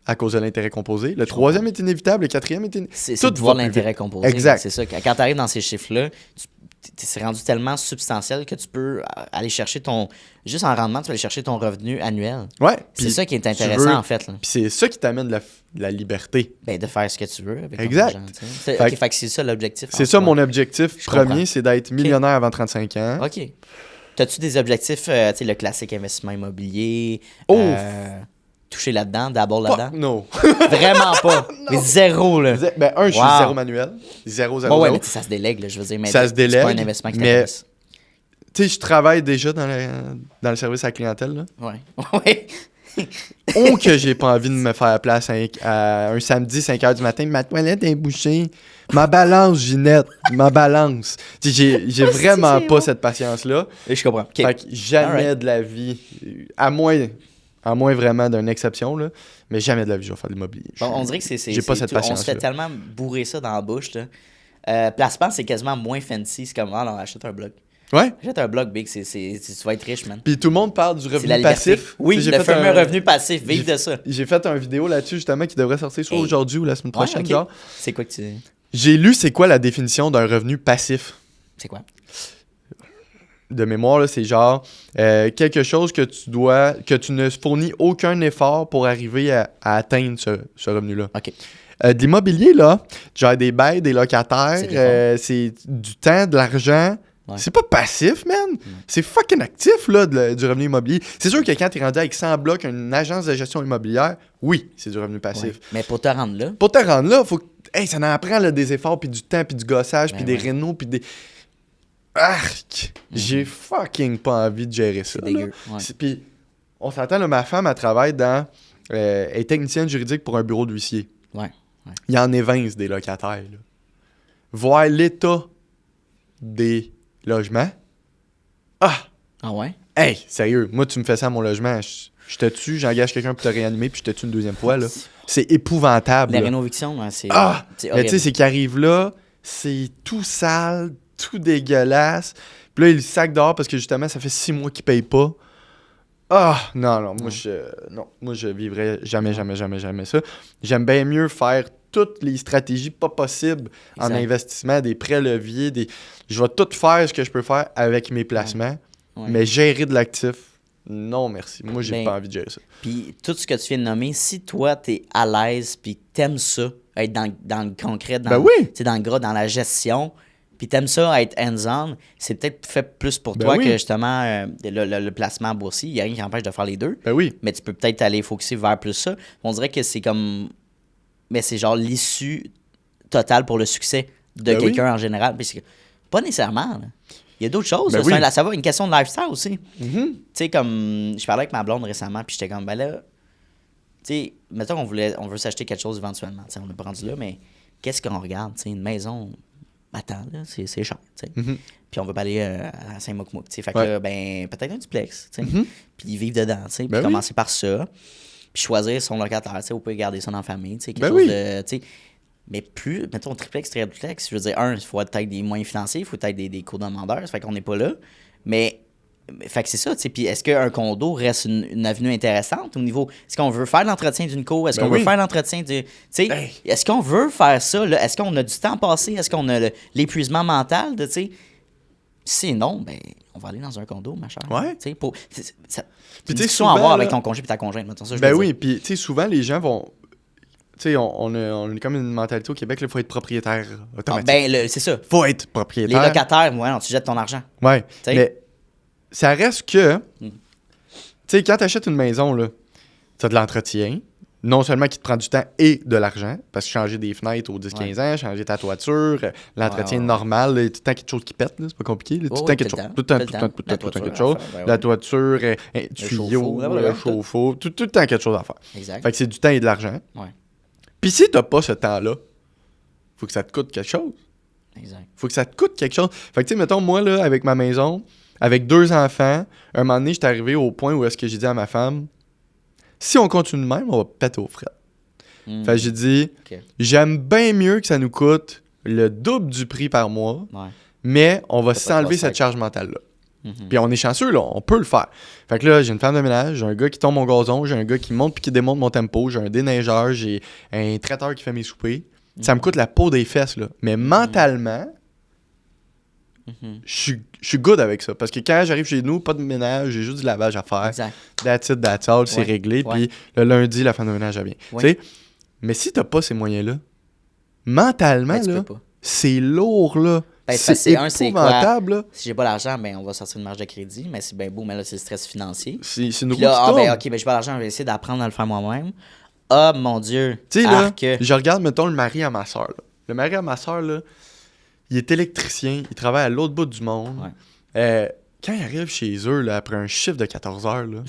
S3: à cause de l'intérêt composé. Le troisième est inévitable, le quatrième est inévitable.
S2: C'est
S3: Tout
S2: de voir
S3: va plus
S2: l'intérêt
S3: vite.
S2: composé.
S3: Exact.
S2: C'est ça. Quand tu arrives dans ces chiffres-là, c'est rendu tellement substantiel que tu peux aller chercher ton... Juste en rendement, tu vas aller chercher ton revenu annuel.
S3: Ouais.
S2: C'est
S3: puis
S2: ça qui est
S3: tu
S2: intéressant,
S3: veux-
S2: en fait. Là.
S3: Puis c'est ça qui t'amène de la liberté.
S2: Ben, de faire ce que tu veux avec ton
S3: Exact.
S2: argent, tu sais.
S3: Fait
S2: OK,
S3: que-
S2: fait que c'est ça l'objectif.
S3: C'est
S2: en
S3: ça
S2: soi.
S3: mon objectif
S2: Je
S3: premier,
S2: comprends.
S3: c'est d'être millionnaire avant 35 ans.
S2: OK. T'as-tu des objectifs, tu sais, le classique investissement immobilier,
S3: Oh!
S2: toucher là-dedans, d'abord
S3: Fuck
S2: là-dedans?
S3: no.
S2: Vraiment pas. Mais zéro, là.
S3: Ben, je suis
S2: Wow.
S3: zéro manuel. Zéro,
S2: Bon, ouais,
S3: zéro.
S2: mais tu sais, ça se délègue, là, je veux dire. Mais
S3: Ça se
S2: C'est pas
S3: délègue,
S2: un investissement qui
S3: mais-
S2: t'intéresse.
S3: Tu sais, je travaille déjà dans le service à la clientèle. Là.
S2: Ouais. Ouais.
S3: Oh que j'ai pas envie de me faire place à un samedi 5h du matin. Ma toilette est bouchée. Ma balance, Ginette. Ma balance. Tu sais, j'ai vraiment
S2: c'est
S3: pas
S2: bon.
S3: cette patience-là.
S2: Et je comprends. OK.
S3: Fait que jamais
S2: Alright.
S3: de la vie, à moins vraiment d'une exception, là, mais jamais de la vie je vais faire de l'immobilier.
S2: Bon, on dirait que c'est
S3: J'ai pas cette
S2: on se
S3: patience-là.
S2: fait tellement bourrer ça dans la bouche, là. Placement, c'est quasiment moins fancy. C'est comme, ah non, achète un bloc.
S3: Ouais.
S2: Achète un bloc, big, tu vas être riche, man.
S3: Puis tout le monde parle du
S2: C'est la
S3: revenu
S2: liberté.
S3: passif.
S2: Oui,
S3: Tu sais,
S2: le fameux revenu passif, vive
S3: j'ai-
S2: de ça.
S3: J'ai fait une vidéo là-dessus justement qui devrait sortir soit
S2: Hey.
S3: aujourd'hui ou la semaine prochaine.
S2: Ouais, ok.
S3: Genre.
S2: C'est quoi que tu...
S3: J'ai lu c'est quoi la définition d'un revenu passif.
S2: C'est quoi?
S3: De mémoire, là, c'est genre quelque chose que tu ne fournis aucun effort pour arriver à atteindre ce revenu-là.
S2: OK.
S3: De l'immobilier, là, genre des bails, des locataires,
S2: C'est des
S3: c'est du temps, de l'argent.
S2: Ouais.
S3: C'est pas passif, man. C'est fucking actif, là, du revenu immobilier. C'est sûr que quand t'es rendu avec 100 blocs, une agence de gestion immobilière, oui, c'est du revenu passif.
S2: Ouais. Mais pour te rendre là,
S3: Pour te rendre là, faut que... Hey, ça en prend là, des efforts, puis du temps, puis du gossage, puis
S2: Ben
S3: des
S2: ouais.
S3: rénaux, puis des... Arc! J'ai fucking pas envie de gérer ça.
S2: c'est dégueu.
S3: là.
S2: Ouais.
S3: Puis, on s'entend, là, ma femme, elle travaille dans... elle est technicienne juridique pour un bureau d'huissier.
S2: Ouais.
S3: Il y en évince des locataires. Là. Voir l'état des logements. Ah!
S2: Ah ouais?
S3: Hey, sérieux, moi, tu me fais ça à mon logement, je te tue, j'engage quelqu'un pour te réanimer, puis je te tue une deuxième fois. Là. C'est épouvantable.
S2: La
S3: là.
S2: rénoviction, ouais, c'est
S3: Ah!
S2: c'est
S3: Mais tu sais,
S2: horrible.
S3: c'est qu'il arrive là, c'est tout sale, tout dégueulasse. Puis là, il le sac dehors parce que justement, ça fait 6 mois qu'il paye pas. Ah! Non, moi, je vivrais jamais ça. J'aime bien mieux faire toutes les stratégies pas possibles en
S2: Exact.
S3: investissement, des prêts leviers, je vais tout faire ce que je peux faire avec mes placements,
S2: Ouais.
S3: mais gérer de l'actif, non merci. Moi, j'ai
S2: Ben,
S3: pas envie de gérer ça.
S2: Puis tout ce que tu viens de nommer, si toi, t'es à l'aise, puis t'aimes ça, être dans le concret,
S3: Ben oui.
S2: tu sais, dans le gras, dans la gestion, puis t'aimes ça, être hands-on, c'est peut-être fait plus pour
S3: Ben
S2: toi
S3: oui.
S2: que justement le placement boursier. Il n'y a rien qui empêche de faire les deux.
S3: Ben oui.
S2: Mais tu peux peut-être aller focuser vers plus ça. On dirait que c'est comme... Mais c'est genre l'issue totale pour le succès de
S3: Ben
S2: quelqu'un en général. Puis c'est que- pas nécessairement. Là. Il y a d'autres choses.
S3: Ben
S2: là.
S3: oui.
S2: Ça va, une question de lifestyle aussi.
S3: Mhm.
S2: Tu sais, comme... Je parlais avec ma blonde récemment, puis j'étais comme, ben là... Tu sais, mettons on veut s'acheter quelque chose éventuellement. Tu sais, on n'est pas rendu là, mais qu'est-ce qu'on regarde? Tu sais, une maison... Attends, là, c'est cher, tu sais.
S3: Mhm.
S2: Puis on veut pas aller à Saint-Mocmouk, tu sais. Fait que
S3: Ouais.
S2: là, ben, peut-être un duplex, tu sais.
S3: Mhm.
S2: Puis vivre dedans, tu sais. Puis
S3: Ben oui.
S2: commencer par ça. Puis choisir son locataire, tu sais. On peut garder ça dans la famille, tu sais. Quelque
S3: Ben
S2: chose
S3: oui.
S2: de, tu sais. Mais plus, mettons, triplex, je veux dire, il faut peut-être des moyens financiers, il faut peut-être des co-demandeurs, ça fait qu'on n'est pas là. Mais, fait que c'est ça, tu sais. Puis est-ce qu'un condo reste une avenue intéressante au niveau. Est-ce qu'on veut faire l'entretien d'une cour? Est-ce
S3: Ben
S2: qu'on
S3: oui.
S2: veut faire l'entretien du. Tu sais,
S3: Hey.
S2: est-ce qu'on veut faire ça? Là? Est-ce qu'on a du temps passé? Est-ce qu'on a l'épuisement mental de, tu sais. Si non, ben, on va aller dans un condo, ma chère.
S3: Ouais.
S2: Tu sais, pour. C'est
S3: Puis
S2: une
S3: tu sais,
S2: discussion à
S3: souvent,
S2: avoir
S3: là-
S2: avec ton congé et ta conjointe. Mettons, ça, je
S3: Ben
S2: veux
S3: oui,
S2: dire.
S3: puis tu sais, souvent les gens vont. Tu sais, on a comme une mentalité au Québec, il faut être propriétaire
S2: Ah,
S3: automatique.
S2: ben, c'est ça.
S3: Faut être
S2: Les
S3: propriétaire.
S2: locataires, ouais, non, tu jettes ton argent.
S3: Ouais.
S2: sais.
S3: Mais ça reste que.
S2: Mm.
S3: Tu sais, quand tu achètes une maison, là, tu as de l'entretien, non seulement qui te prend du temps et de l'argent, parce que changer des fenêtres aux 10-15 ans, changer ta toiture, l'entretien normal, là, tout le temps quelque chose qui pète, là, c'est pas compliqué. Là, tout le temps quelque chose. Tout le temps quelque chose. La toiture, tuyau, le chauffe-eau, tout le temps quelque chose à faire.
S2: Exact.
S3: Fait que c'est du temps et de l'argent.
S2: Ouais.
S3: Puis si t'as pas ce temps-là, faut que ça te coûte quelque chose.
S2: Exact.
S3: Faut que ça te coûte quelque chose. Fait que tu sais, mettons, moi, là, avec ma maison, avec 2 enfants, un moment donné, j'étais arrivé au point où est-ce que j'ai dit à ma femme, si on continue de même, on va péter aux frettes. Fait que j'ai dit, j'aime bien mieux que ça nous coûte le double du prix par mois, mais on va s'enlever cette charge mentale-là. Puis on est chanceux, là, on peut le faire. Fait que là, j'ai une femme de ménage, j'ai un gars qui tombe mon gazon, j'ai un gars qui monte puis qui démonte mon tempo, j'ai un déneigeur, j'ai un traiteur qui fait mes soupers. Ça me coûte la peau des fesses, là. Mais mentalement, je suis good avec ça. Parce que quand j'arrive chez nous, pas de ménage, j'ai juste du lavage à faire.
S2: Exact.
S3: That's it, that's all, c'est réglé. Puis le lundi, la femme de ménage, elle vient. Tu sais? Mais si t'as pas ces moyens-là, mentalement, là, c'est lourd, là.
S2: Ben,
S3: c'est épouvantable, là.
S2: Si j'ai pas l'argent, ben on va sortir une marge de crédit, mais c'est bien beau, mais là, c'est le stress financier.
S3: C'est une roue
S2: là,
S3: qui tourne.
S2: OK, ben j'ai pas l'argent, je vais essayer d'apprendre à le faire moi-même. Ah, mon Dieu.
S3: Tu sais, là, je regarde, mettons, le mari à ma soeur, là. Le mari à ma soeur, là, il est électricien, il travaille à l'autre bout du monde. Quand il arrive chez eux, là, après un chiffre de 14 heures, là,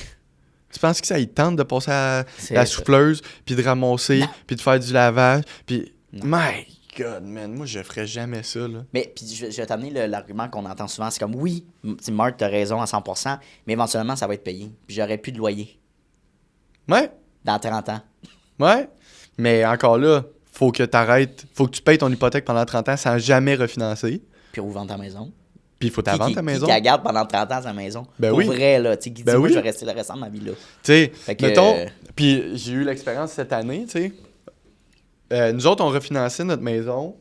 S3: tu penses que ça, il tente de passer à la souffleuse, puis de ramasser, puis de faire du lavage, puis... My God, man, moi, je ferais jamais ça, là.
S2: Mais, puis je vais t'amener l'argument qu'on entend souvent, c'est comme, oui, Marc, t'as raison à 100%, mais éventuellement, ça va être payé. Puis j'aurais plus de loyer.
S3: Ouais.
S2: Dans 30 ans.
S3: Ouais. Mais encore là, faut que t'arrêtes, faut que tu payes ton hypothèque pendant 30 ans sans jamais refinancer.
S2: Puis revendre ta maison.
S3: Puis il faut t'avendre ta maison.
S2: Qui la garde pendant 30 ans sa maison.
S3: Ben
S2: Pour
S3: oui.
S2: vrai, là. Tu sais, qui dit, moi, je vais rester le restant de ma vie là.
S3: Tu sais, mettons, puis j'ai eu l'expérience cette année, tu sais. Nous autres, on refinançait notre maison.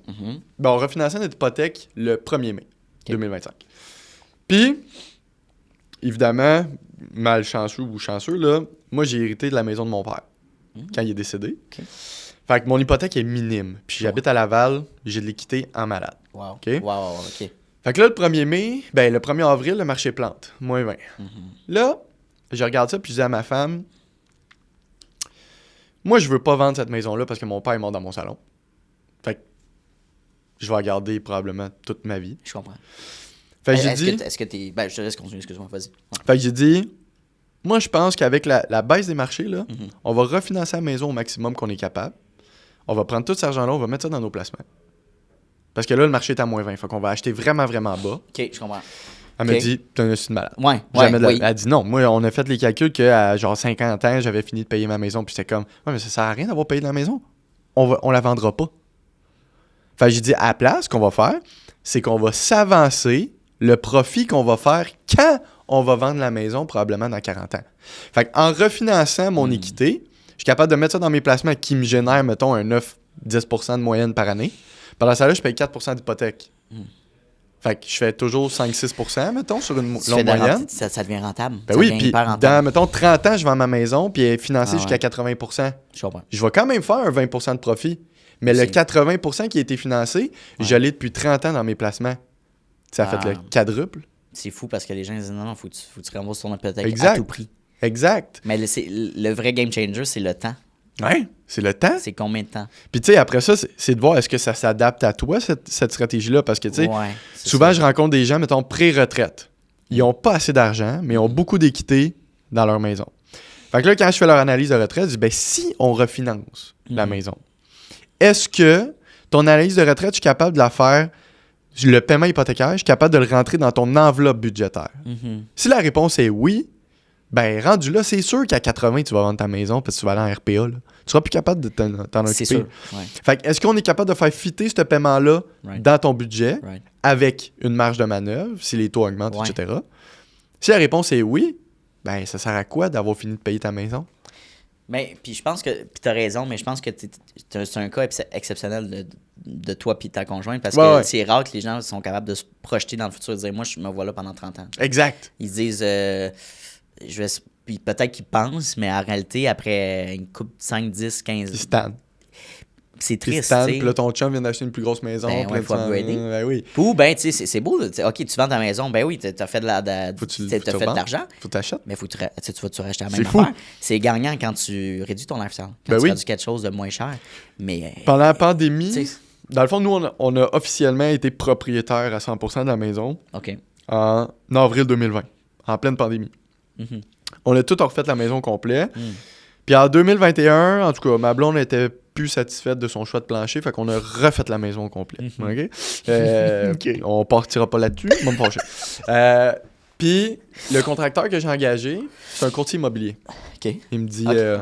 S3: Ben, on refinançait notre hypothèque le 1er mai 2025. Puis, évidemment, malchanceux ou chanceux, là, moi, j'ai hérité de la maison de mon père quand il est décédé. Fait que mon hypothèque est minime. Puis j'habite à Laval, j'ai de l'équité en malade.
S2: Wow.
S3: OK?
S2: OK.
S3: Fait que là, le 1er mai, ben le 1er avril, le marché plante. Moins 20. Là, je regarde ça, puis je dis à ma femme, moi, je veux pas vendre cette maison-là parce que mon père est mort dans mon salon. Fait que je vais la garder probablement toute ma vie.
S2: Je comprends.
S3: Fait que j'ai dit...
S2: Est-ce que t'es... Ben, je te laisse continuer, excuse-moi, vas-y.
S3: Fait que j'ai dit, moi, je pense qu'avec la baisse des marchés, là, on va refinancer la maison au maximum qu'on est capable. On va prendre tout cet argent-là, on va mettre ça dans nos placements. Parce que là, le marché est à moins 20. Fait qu'on va acheter vraiment, vraiment bas.
S2: OK, je comprends.
S3: Elle m'a dit, t'es un de malade.
S2: Ouais,
S3: Elle a dit non. Moi, on a fait les calculs qu'à genre 50 ans, j'avais fini de payer ma maison. Puis c'était comme, ouais, mais ça sert à rien d'avoir payé de la maison. On la vendra pas. Fait que j'ai dit, à la place, ce qu'on va faire, c'est qu'on va s'avancer le profit qu'on va faire quand on va vendre la maison, probablement dans 40 ans. Fait qu'en refinançant mon équité, je suis capable de mettre ça dans mes placements qui me génèrent, mettons, un 9-10% de moyenne par année. Pendant ça, là, je paye 4% d'hypothèque. Fait que je fais toujours 5-6%, mettons, sur une longue moyenne.
S2: Ça devient rentable.
S3: Ben oui, puis dans, mettons, 30 ans, je vends ma maison, puis elle est financée jusqu'à 80%.
S2: Je comprends.
S3: Je vais quand même faire un 20% de profit. Mais le 80% qui a été financé, je l'ai depuis 30 ans dans mes placements. Ça a fait le quadruple.
S2: C'est fou parce que les gens disent non, faut que tu rembourses ton hypothèque à tout prix.
S3: Exact.
S2: Mais le vrai game changer, c'est le temps.
S3: Ouais, c'est le temps.
S2: C'est combien de temps?
S3: Puis tu sais, après ça, c'est de voir est-ce que ça s'adapte à toi, cette stratégie-là. Parce que tu sais, souvent, je rencontre des gens, mettons, pré-retraite. Ils n'ont pas assez d'argent, mais ils ont beaucoup d'équité dans leur maison. Fait que là, quand je fais leur analyse de retraite, je dis, ben si on refinance la maison, est-ce que ton analyse de retraite, je suis capable de la faire, le paiement hypothécaire, je suis capable de le rentrer dans ton enveloppe budgétaire? Si la réponse est oui, ben rendu là, c'est sûr qu'à 80, tu vas vendre ta maison parce que tu vas aller en RPA. Là. Tu seras plus capable de t'en occuper.
S2: C'est sûr. Ouais.
S3: Fait que est-ce qu'on est capable de faire fitter ce paiement-là dans ton budget avec une marge de manœuvre, si les taux augmentent, etc. Si la réponse est oui, ben ça sert à quoi d'avoir fini de payer ta maison?
S2: Mais puis je pense que puis t'as raison, mais je pense que c'est un cas exceptionnel de toi puis ta conjointe parce que c'est rare que les gens sont capables de se projeter dans le futur et de dire moi je me vois là pendant 30 ans.
S3: Exact.
S2: Ils disent puis peut-être qu'ils pensent, mais en réalité après une couple 5, 10, 15
S3: ils se tannent.
S2: c'est
S3: Puis
S2: triste,
S3: tu
S2: tu
S3: puis là, ton chum vient d'acheter une plus grosse maison.
S2: Ben
S3: puis
S2: ouais,
S3: là,
S2: faut
S3: tu
S2: upgrader.
S3: Ben oui.
S2: Ou, ben, tu sais, c'est beau. OK, tu vends ta maison. Ben oui, t'as fait
S3: Faut que tu
S2: t'as fait de
S3: revendes.
S2: l'argent.
S3: Faut que t'achètes.
S2: Mais faut que tu vas-tu racheter la
S3: C'est
S2: même
S3: fou.
S2: affaire. C'est gagnant quand tu réduis ton lifestyle. Quand
S3: Ben
S2: tu
S3: oui.
S2: réduis quelque chose de moins cher. Mais.
S3: Pendant la pandémie,
S2: tu sais,
S3: dans le fond, nous, on a officiellement été propriétaire à 100% de la maison
S2: OK.
S3: en avril 2020, en pleine pandémie.
S2: Mhm.
S3: On a tout refait la maison complet.
S2: Mm.
S3: Puis en 2021, en tout cas, ma blonde était plus satisfaite de son choix de plancher, fait qu'on a refait la maison au complet. OK? On partira pas là-dessus, on va me fâcher. Puis le contracteur que j'ai engagé, c'est un courtier immobilier.
S2: OK.
S3: Il me dit,
S2: OK, ouais.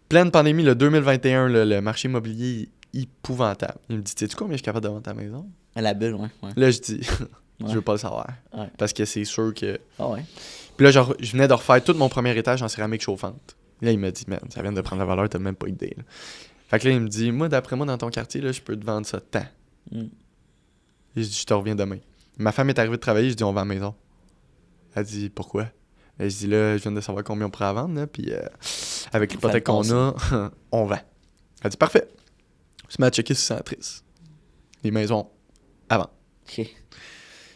S3: pleine pandémie, le 2021, le marché immobilier épouvantable. Il me dit, sais-tu combien je suis capable de vendre ta maison?
S2: La bulle, ouais.
S3: Là, je dis,
S2: Ouais.
S3: je veux pas le savoir.
S2: Ouais.
S3: Parce que c'est sûr que...
S2: Ah ouais.
S3: Puis là, je venais de refaire tout mon premier étage en céramique chauffante. Là, il m'a dit, man, ça vient de prendre la valeur, t'as même pas idée. Là. Fait que là, il me dit, moi, d'après moi, dans ton quartier, là, je peux te vendre ça tant.
S2: Mm.
S3: Je dis, je te reviens demain. Ma femme est arrivée de travailler, je dis, on vend la maison. Elle dit, pourquoi? Je dis, là, je viens de savoir combien on pourrait vendre, là, puis avec l'hypothèque qu'on a, on vend. Elle dit, parfait. Je me mets à checker sur Centris. Les maisons à vendre.
S2: OK.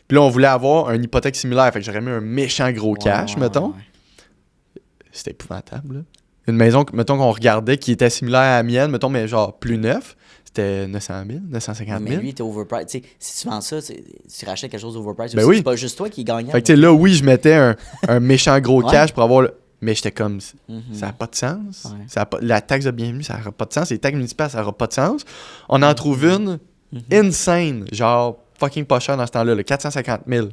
S3: Puis là, on voulait avoir une hypothèque similaire, fait que j'aurais mis un méchant gros cash,
S2: Ouais,
S3: mettons.
S2: ouais.
S3: C'était épouvantable, là. Une maison, mettons, qu'on regardait qui était similaire à la mienne, mettons, mais genre plus neuf, c'était 900 000, 950 000.
S2: Mais lui, t'es overpriced. Tu sais, si tu vends ça, tu rachètes quelque chose d'overpriced.
S3: Ben
S2: aussi.
S3: oui.
S2: C'est pas juste toi qui gagne.
S3: Fait que, tu sais, là, oui, je mettais un méchant gros
S2: Ouais.
S3: cash pour avoir le... Mais j'étais comme,
S2: Mhm.
S3: ça n'a pas de sens.
S2: Ouais.
S3: Ça a pas... La taxe de bienvenue, ça n'aura pas de sens. Les taxes municipales, ça n'aura pas de sens. On en trouve une insane, genre fucking pas cher dans ce temps-là, le 450 000.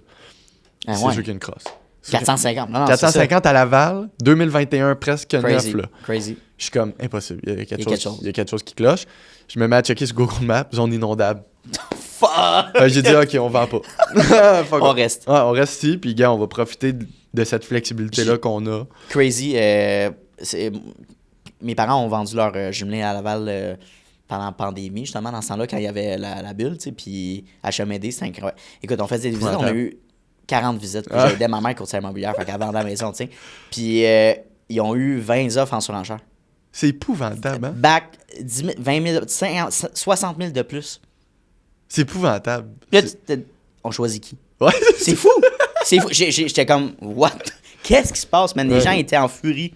S2: Ah
S3: C'est
S2: ouais.
S3: sûr qu'il y a une crosse.
S2: 450. Non, non,
S3: 450 à Laval, 2021, presque
S2: c'est ça.
S3: neuf,
S2: Crazy.
S3: là.
S2: Crazy.
S3: Je suis comme, impossible. Il y a quelque,
S2: Il y a
S3: chose, il y a quelque chose qui cloche. Je me mets à checker sur Google Maps, zone inondable.
S2: Fuck!
S3: J'ai dit, OK, on vend pas. Fuck
S2: On
S3: off.
S2: reste.
S3: Ouais, on reste ici, puis gars, on va profiter de cette flexibilité-là qu'on a.
S2: Crazy. Mes parents ont vendu leur jumelé à Laval pendant la pandémie, justement, dans ce temps-là, quand il y avait la bulle, tu sais, puis HMD, c'était incroyable. Écoute, on faisait des visites, on a eu 40 visites, puis j'ai aidé ma mère courtière immobilière, fait qu'elle vendait la maison, tu sais. Puis ils ont eu 20 offres en surenchère.
S3: C'est épouvantable, hein?
S2: Back 10 000, 20 000, 50, 60 000 de plus.
S3: C'est épouvantable.
S2: Puis là, on choisit qui?
S3: Ouais,
S2: C'est fou! C'est fou. J'étais comme, what? Qu'est-ce qui se passe, man? Les gens étaient en furie.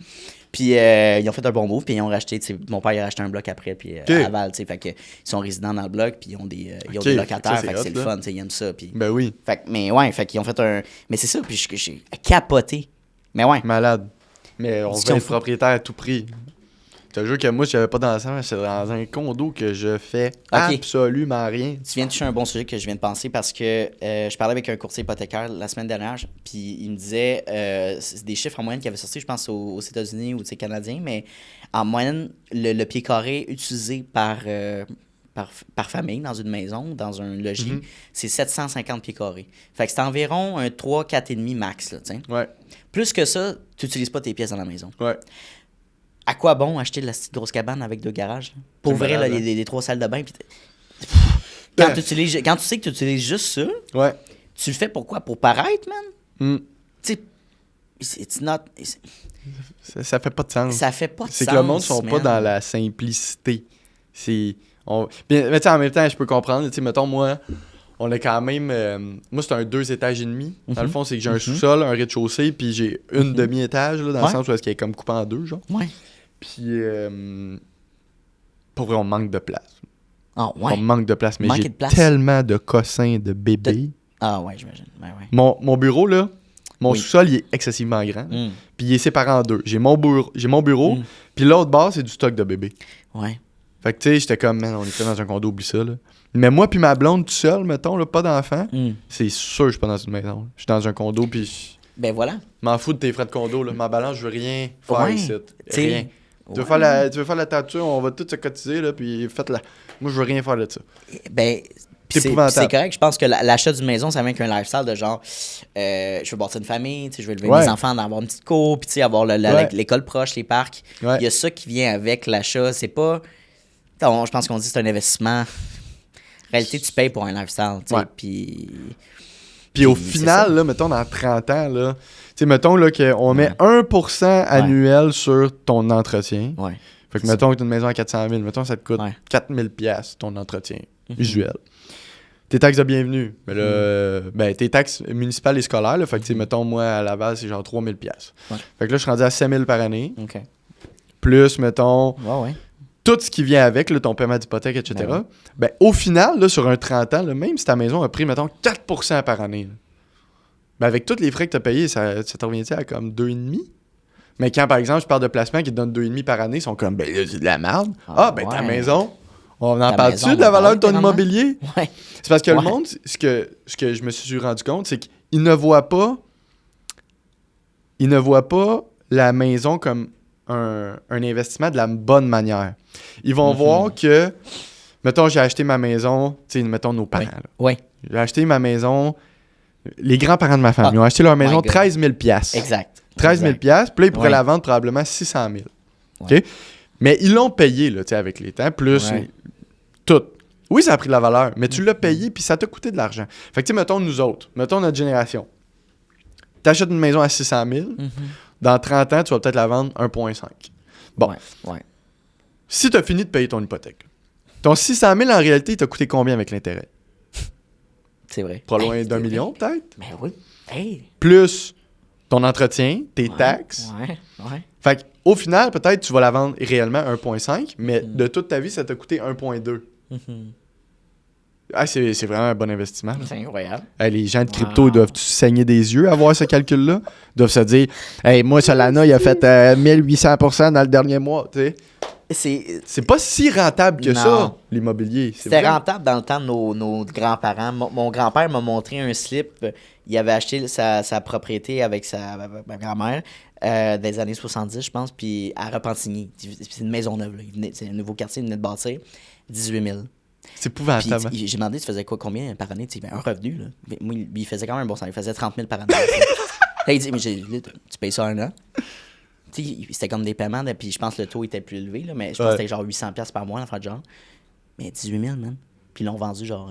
S2: Puis ils ont fait un bon move, puis ils ont racheté, tu sais, mon père il a racheté un bloc après, puis à Laval, tu sais, fait que ils sont résidents dans le bloc, puis ils ont des locataires,
S3: Ça,
S2: fait que c'est
S3: hot,
S2: le
S3: là.
S2: fun, tu sais, ils aiment ça, puis...
S3: Ben oui,
S2: Fait que, mais ouais, fait qu'ils ont fait un... Mais c'est ça, puis j'ai capoté. Mais ouais,
S3: malade. Mais on
S2: Est-ce
S3: veut
S2: qu'on
S3: être
S2: fait-
S3: propriétaire à tout prix. Je te jure que moi, je n'avais pas d'ensemble, c'est dans un condo que je fais absolument rien.
S2: tu viens de toucher un bon sujet que je viens de penser parce que je parlais avec un courtier hypothécaire la semaine dernière, puis il me disait, c'est des chiffres en moyenne qui avaient sorti, je pense, aux États-Unis ou canadiens, mais en moyenne, le pied carré utilisé par famille dans une maison, dans un logis, c'est 750 pieds carrés. Fait que c'est environ un 3-4,5 max, là, tu sais.
S3: Ouais,
S2: Plus que ça, tu n'utilises pas tes pièces dans la maison.
S3: ouais.
S2: À quoi bon acheter de la petite grosse cabane avec 2 garages? Là? Pour
S3: C'est
S2: vrai,
S3: malade,
S2: là,
S3: hein?
S2: les 3 salles de bain. Puis
S3: Ben.
S2: quand tu sais que tu utilises juste ça,
S3: Ouais.
S2: tu le fais pourquoi? Pour paraître, man?
S3: Hmm.
S2: Tu sais, it's not...
S3: Ça fait pas de sens.
S2: Ça fait pas de sens,
S3: C'est que le monde ne sont pas
S2: man.
S3: dans la simplicité. C'est... Mais tu sais, en même temps, je peux comprendre. Tu sais, mettons, moi, on a quand même... moi, c'est un 2 étages et demi. Dans le fond, c'est que j'ai un sous-sol, un rez-de-chaussée, puis j'ai une demi-étage, là, dans le
S2: Ouais.
S3: sens où est-ce qu'elle est comme coupée en deux, genre.
S2: Ouais.
S3: Puis, pour vrai, on manque de place.
S2: Ah, ouais.
S3: On manque de place, mais
S2: Manquer
S3: j'ai
S2: de place.
S3: tellement de cossins de bébés.
S2: Ah, ouais, j'imagine. Ouais, ouais.
S3: Mon bureau, là, mon
S2: Oui.
S3: sous-sol, il est excessivement grand.
S2: Mm.
S3: Puis il est séparé en deux. J'ai mon bureau, puis l'autre bord, c'est du stock de bébés.
S2: Ouais.
S3: Fait que tu sais, j'étais comme, man, on était dans un condo, oublie ça, là. Mais moi puis ma blonde tout seul, mettons, là, pas d'enfant,
S2: Mm.
S3: c'est sûr que je suis pas dans une maison. Je suis dans un condo, puis je
S2: Ben voilà.
S3: m'en fous de tes frais de condo, là. Ma balance, je veux rien faire
S2: Ouais.
S3: ici.
S2: T'sais,
S3: Rien. Tu veux faire la tâture, on va tous se cotiser, là, puis faites-la. Moi, je veux rien faire de ça.
S2: Ben,
S3: C'est
S2: c'est
S3: épouvantable.
S2: correct. Je pense que l'achat d'une maison, ça vient avec un lifestyle de genre, je veux bâtir une famille, tu sais, je veux élever
S3: Ouais.
S2: mes enfants, d'avoir une petite cour, puis tu sais, avoir
S3: Ouais.
S2: l'école proche, les parcs.
S3: Ouais.
S2: Il y a ça qui vient avec l'achat. C'est pas. Je pense qu'on dit que c'est un investissement. En réalité, tu payes pour un lifestyle, tu sais,
S3: Ouais.
S2: puis.
S3: Puis au
S2: Puis, c'est
S3: final,
S2: ça.
S3: là, mettons, dans 30 ans, là, tu sais, mettons là, qu'on met 1% annuel sur ton entretien.
S2: Ouais.
S3: Fait que mettons que tu as une maison à 400 000, mettons ça te coûte
S2: Ouais.
S3: 4 000 $ ton entretien usuel. Tes taxes de bienvenue, mais là, tes taxes municipales et scolaires, là, fait que, tu sais, mettons, moi, à Laval, c'est genre 3 000 $.
S2: Ouais.
S3: Fait que là, je suis rendu à 7 000 par année,
S2: OK.
S3: plus, mettons,
S2: Ouais.
S3: tout ce qui vient avec, là, ton paiement d'hypothèque, etc.
S2: Ouais.
S3: Ben, au final, là, sur un 30 ans, là, même si ta maison a pris, mettons, 4% par année, là, ben, avec tous les frais que tu as payés, ça te revient à comme 2,5? Mais quand, par exemple, je parle de placement qui te donne 2,5 par année, ils sont comme, ben, là, c'est de la merde. Ta
S2: ouais.
S3: maison, on en
S2: Ta
S3: parle-tu
S2: maison,
S3: de la
S2: on en
S3: valeur de ton
S2: parle,
S3: immobilier?
S2: Ouais.
S3: C'est parce que le
S2: Ouais.
S3: monde, ce que je me suis rendu compte, c'est qu'ils ne voient pas la maison comme un investissement de la bonne manière. Ils vont voir que, mettons, j'ai acheté ma maison, tu sais, mettons nos parents. Là.
S2: Oui.
S3: J'ai acheté ma maison, les grands-parents de ma femme, ils ont acheté leur maison
S2: My God.
S3: 13 000 $.
S2: Exact.
S3: 13 000 $, puis là, ils pourraient
S2: Ouais.
S3: la vendre probablement 600 000.
S2: Ouais.
S3: OK? Mais ils l'ont payé, là, tu sais, avec les temps, plus
S2: Ouais.
S3: tout. Oui, ça a pris de la valeur, mais tu l'as payé, puis ça t'a coûté de l'argent. Fait que, tu sais, mettons nous autres, mettons notre génération. T'achètes une maison à 600 000, dans 30 ans, tu vas peut-être la vendre 1,5. Bon,
S2: Ouais.
S3: si t'as fini de payer ton hypothèque, ton 600 000, en réalité, il t'a coûté combien avec l'intérêt?
S2: C'est vrai.
S3: Pas loin
S2: Hey,
S3: d'1
S2: c'est
S3: million,
S2: vrai.
S3: peut-être?
S2: Mais oui. Hey.
S3: Plus ton entretien, tes
S2: Ouais.
S3: taxes.
S2: Ouais.
S3: Fait qu'au final, peut-être tu vas la vendre réellement 1,5, mais de toute ta vie, ça t'a coûté 1,2. Ah, c'est vraiment un bon investissement. Là.
S2: C'est incroyable.
S3: Hey, les gens de crypto, ils doivent saigner des yeux à voir ce calcul-là. Ils doivent se dire, hey, moi, Solana, il a fait 1800% dans le dernier mois. Tu sais. C'est pas si rentable que
S2: Non.
S3: ça, l'immobilier.
S2: C'était
S3: vrai.
S2: rentable dans le temps de nos grands-parents. Mon grand-père m'a montré un slip. Il avait acheté sa propriété avec ma grand-mère des années 70, je pense, puis à Repentigny. C'est une maison neuve. Là. C'est un nouveau quartier, il venait de bâtir. 18 000.
S3: C'est
S2: Puis
S3: épouvantable.
S2: j'ai demandé, tu faisais quoi, combien par année? Tu sais, un revenu, là. Mais moi, il faisait quand même un bon salaire. Il faisait 30 000 par année. Là, il dit, mais tu payes ça un an? Tu sais, c'était comme des paiements, puis je pense que le taux était plus élevé, là, mais je pense que c'était genre 800$ par mois, l'enfant de genre. Mais 18 000, man. Puis ils l'ont vendu genre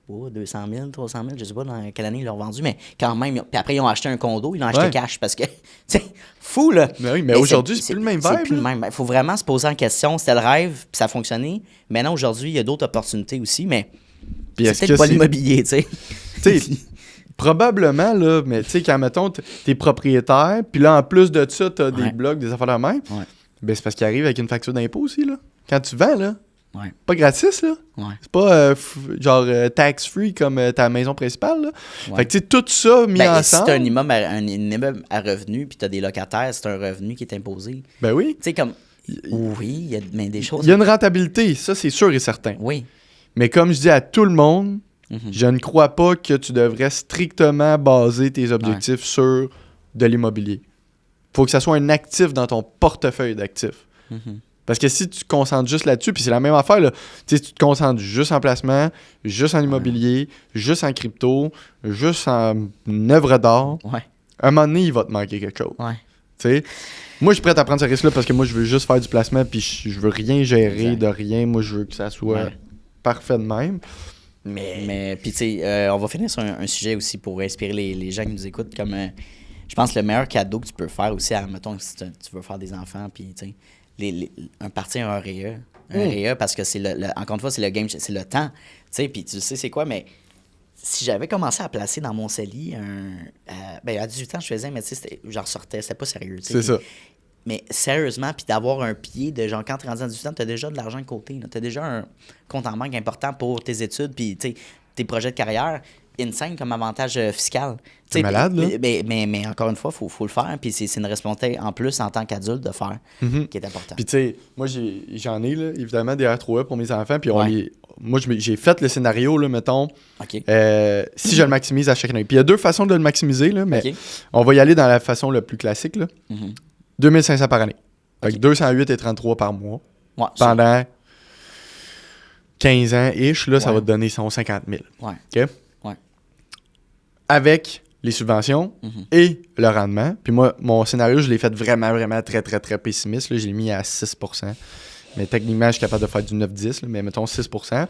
S2: 200 000, 300 000, je sais pas dans quelle année ils l'ont vendu, mais quand même. Puis après, ils ont acheté un condo, ils l'ont acheté
S3: Ouais.
S2: cash parce que, tu sais, fou, là.
S3: Mais oui, mais aujourd'hui, c'est plus le même vibe,
S2: C'est plus le
S3: là.
S2: même. Il faut vraiment se poser en question. C'était le rêve, puis ça a fonctionné. Maintenant, aujourd'hui, il y a d'autres opportunités aussi, mais
S3: Puis
S2: c'est
S3: est-ce
S2: peut-être
S3: que
S2: pas
S3: c'est-
S2: l'immobilier, tu sais.
S3: Tu sais, probablement, là, mais tu sais, quand, mettons, t'es propriétaire, puis là, en plus de ça, t'as des
S2: Ouais.
S3: blocs, des affaires de même,
S2: Ouais.
S3: ben c'est parce qu'il arrive avec une facture d'impôt aussi, là. Quand tu vends, là,
S2: Ouais.
S3: pas gratis, là.
S2: Ouais.
S3: C'est pas genre tax-free comme ta maison principale, là.
S2: Ouais.
S3: Fait que tu sais, tout ça mis
S2: Ben, si
S3: ensemble.
S2: t'as un immeuble à revenu, puis t'as des locataires, c'est un revenu qui est imposé.
S3: Ben oui.
S2: Tu sais, comme. Oui, il y a mais des choses.
S3: Il y a une rentabilité, ça, c'est sûr et certain.
S2: Oui.
S3: Mais comme je dis à tout le monde,
S2: Mhm.
S3: je ne crois pas que tu devrais strictement baser tes objectifs sur de l'immobilier. Faut que ça soit un actif dans ton portefeuille d'actifs.
S2: Mhm.
S3: Parce que si tu te concentres juste là-dessus, puis c'est la même affaire, là. Tu sais, si tu te concentres juste en placement, juste en immobilier, juste en crypto, juste en œuvre d'art,
S2: Ouais.
S3: à un moment donné, il va te manquer quelque chose.
S2: Ouais.
S3: Tu sais, moi, je suis prêt à prendre ce risque-là parce que moi, je veux juste faire du placement, puis je veux rien gérer
S2: Exact.
S3: de rien. Moi, je veux que ça soit
S2: Ouais.
S3: parfait de même.
S2: Mais puis, tu sais, on va finir sur un sujet aussi pour inspirer les gens qui nous écoutent. Comme, je pense que le meilleur cadeau que tu peux faire aussi, mettons, si tu veux faire des enfants, puis, tu sais, un partir un REA. Un REA, parce que c'est encore une fois, c'est le game, c'est le temps. Tu sais, puis tu sais, c'est quoi, mais si j'avais commencé à placer dans mon CELI, à 18 ans, je faisais, mais tu sais, j'en sortais, c'était pas sérieux. Tu sais.
S3: C'est ça.
S2: Mais sérieusement, puis d'avoir un pied de genre, quand tu es rendu à 18 ans, tu as déjà de l'argent de côté. Tu as déjà un compte en banque important pour tes études, puis tu sais, tes projets de carrière. Insane comme avantage fiscal. Tu
S3: C'est
S2: sais,
S3: malade, là.
S2: Mais encore une fois, il faut le faire, puis c'est une responsabilité en plus en tant qu'adulte de faire qui est important.
S3: Puis tu sais, moi, j'en ai, là, évidemment, des R3E pour mes enfants, puis
S2: Ouais.
S3: moi, j'ai fait le scénario, là, mettons,
S2: OK.
S3: si je le maximise à chaque année. Puis il y a deux façons de le maximiser, là, mais
S2: OK.
S3: on va y aller dans la façon la plus classique, là.
S2: Mhm.
S3: 2500 par année. Fait que
S2: OK.
S3: 208 et 33 par mois.
S2: Ouais,
S3: Pendant 15 ans-ish, là, ça
S2: Ouais.
S3: va te donner 150 000.
S2: Ouais.
S3: OK?
S2: Ouais.
S3: Avec les subventions
S2: Mhm.
S3: et le rendement. Puis moi, mon scénario, je l'ai fait vraiment, vraiment très, très, très pessimiste. Là. Je l'ai mis à 6%. Mais techniquement, je suis capable de faire du 9-10, là, mais mettons 6%.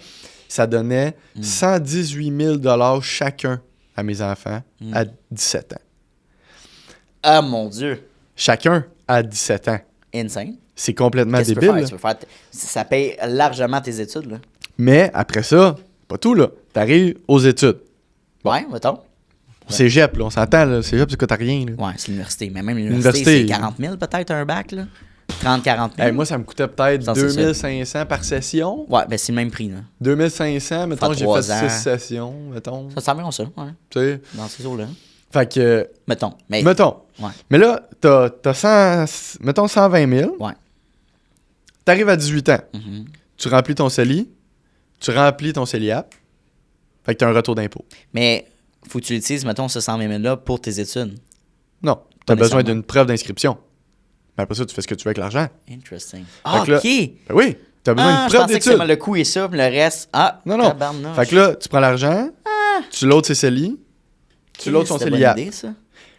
S3: Ça donnait 118 000 $ chacun à mes enfants à 17 ans.
S2: Ah, mon Dieu.
S3: Chacun à 17 ans.
S2: Insane.
S3: C'est complètement
S2: Qu'est-ce que
S3: débile.
S2: tu peux faire? Ça paye largement tes études, là.
S3: Mais après ça, pas tout, là. T'arrives aux études.
S2: Ouais, mettons.
S3: Au cégep, là, on s'entend, là. Cégep, c'est quoi, t'as rien, là.
S2: Ouais, c'est l'université. Mais même l'université, c'est 40 000 peut-être un bac, là. 30-40 000.
S3: Hey, moi, ça me coûtait peut-être
S2: Non, c'est
S3: 2500 par session.
S2: Ouais, ben c'est le même prix, là.
S3: 2500, mettons,
S2: Fait
S3: j'ai fait
S2: 3
S3: 6
S2: ans.
S3: sessions, mettons.
S2: Ça semble ça, ouais.
S3: Tu sais.
S2: Dans ces eaux-là.
S3: Fait que,
S2: Mettons. Mais,
S3: mettons.
S2: ouais.
S3: Mais là, t'as 100, mettons 120 000.
S2: Ouais.
S3: T'arrives à 18 ans.
S2: Mhm.
S3: Tu remplis ton CELI. Tu remplis ton CELIAP. Fait que t'as un retour d'impôt.
S2: Mais, faut que tu l'utilises, mettons, ce 120 000-là pour tes études.
S3: Non.
S2: Pas
S3: T'as besoin
S2: nécessairement.
S3: d'une preuve d'inscription. Mais après ça, tu fais ce que tu veux avec l'argent.
S2: Interesting.
S3: Fait que là-
S2: OK!
S3: Ben oui. T'as besoin
S2: Ah,
S3: d'une
S2: je
S3: preuve
S2: pensais que
S3: d'études.
S2: c'est le coût et ça, puis le reste... Ah,
S3: Non, non.
S2: tabarnouche.
S3: Fait que là, tu prends l'argent. Tu loads ses CELI. Tu loads son
S2: C'était bonne
S3: CELIAP.
S2: idée, ça.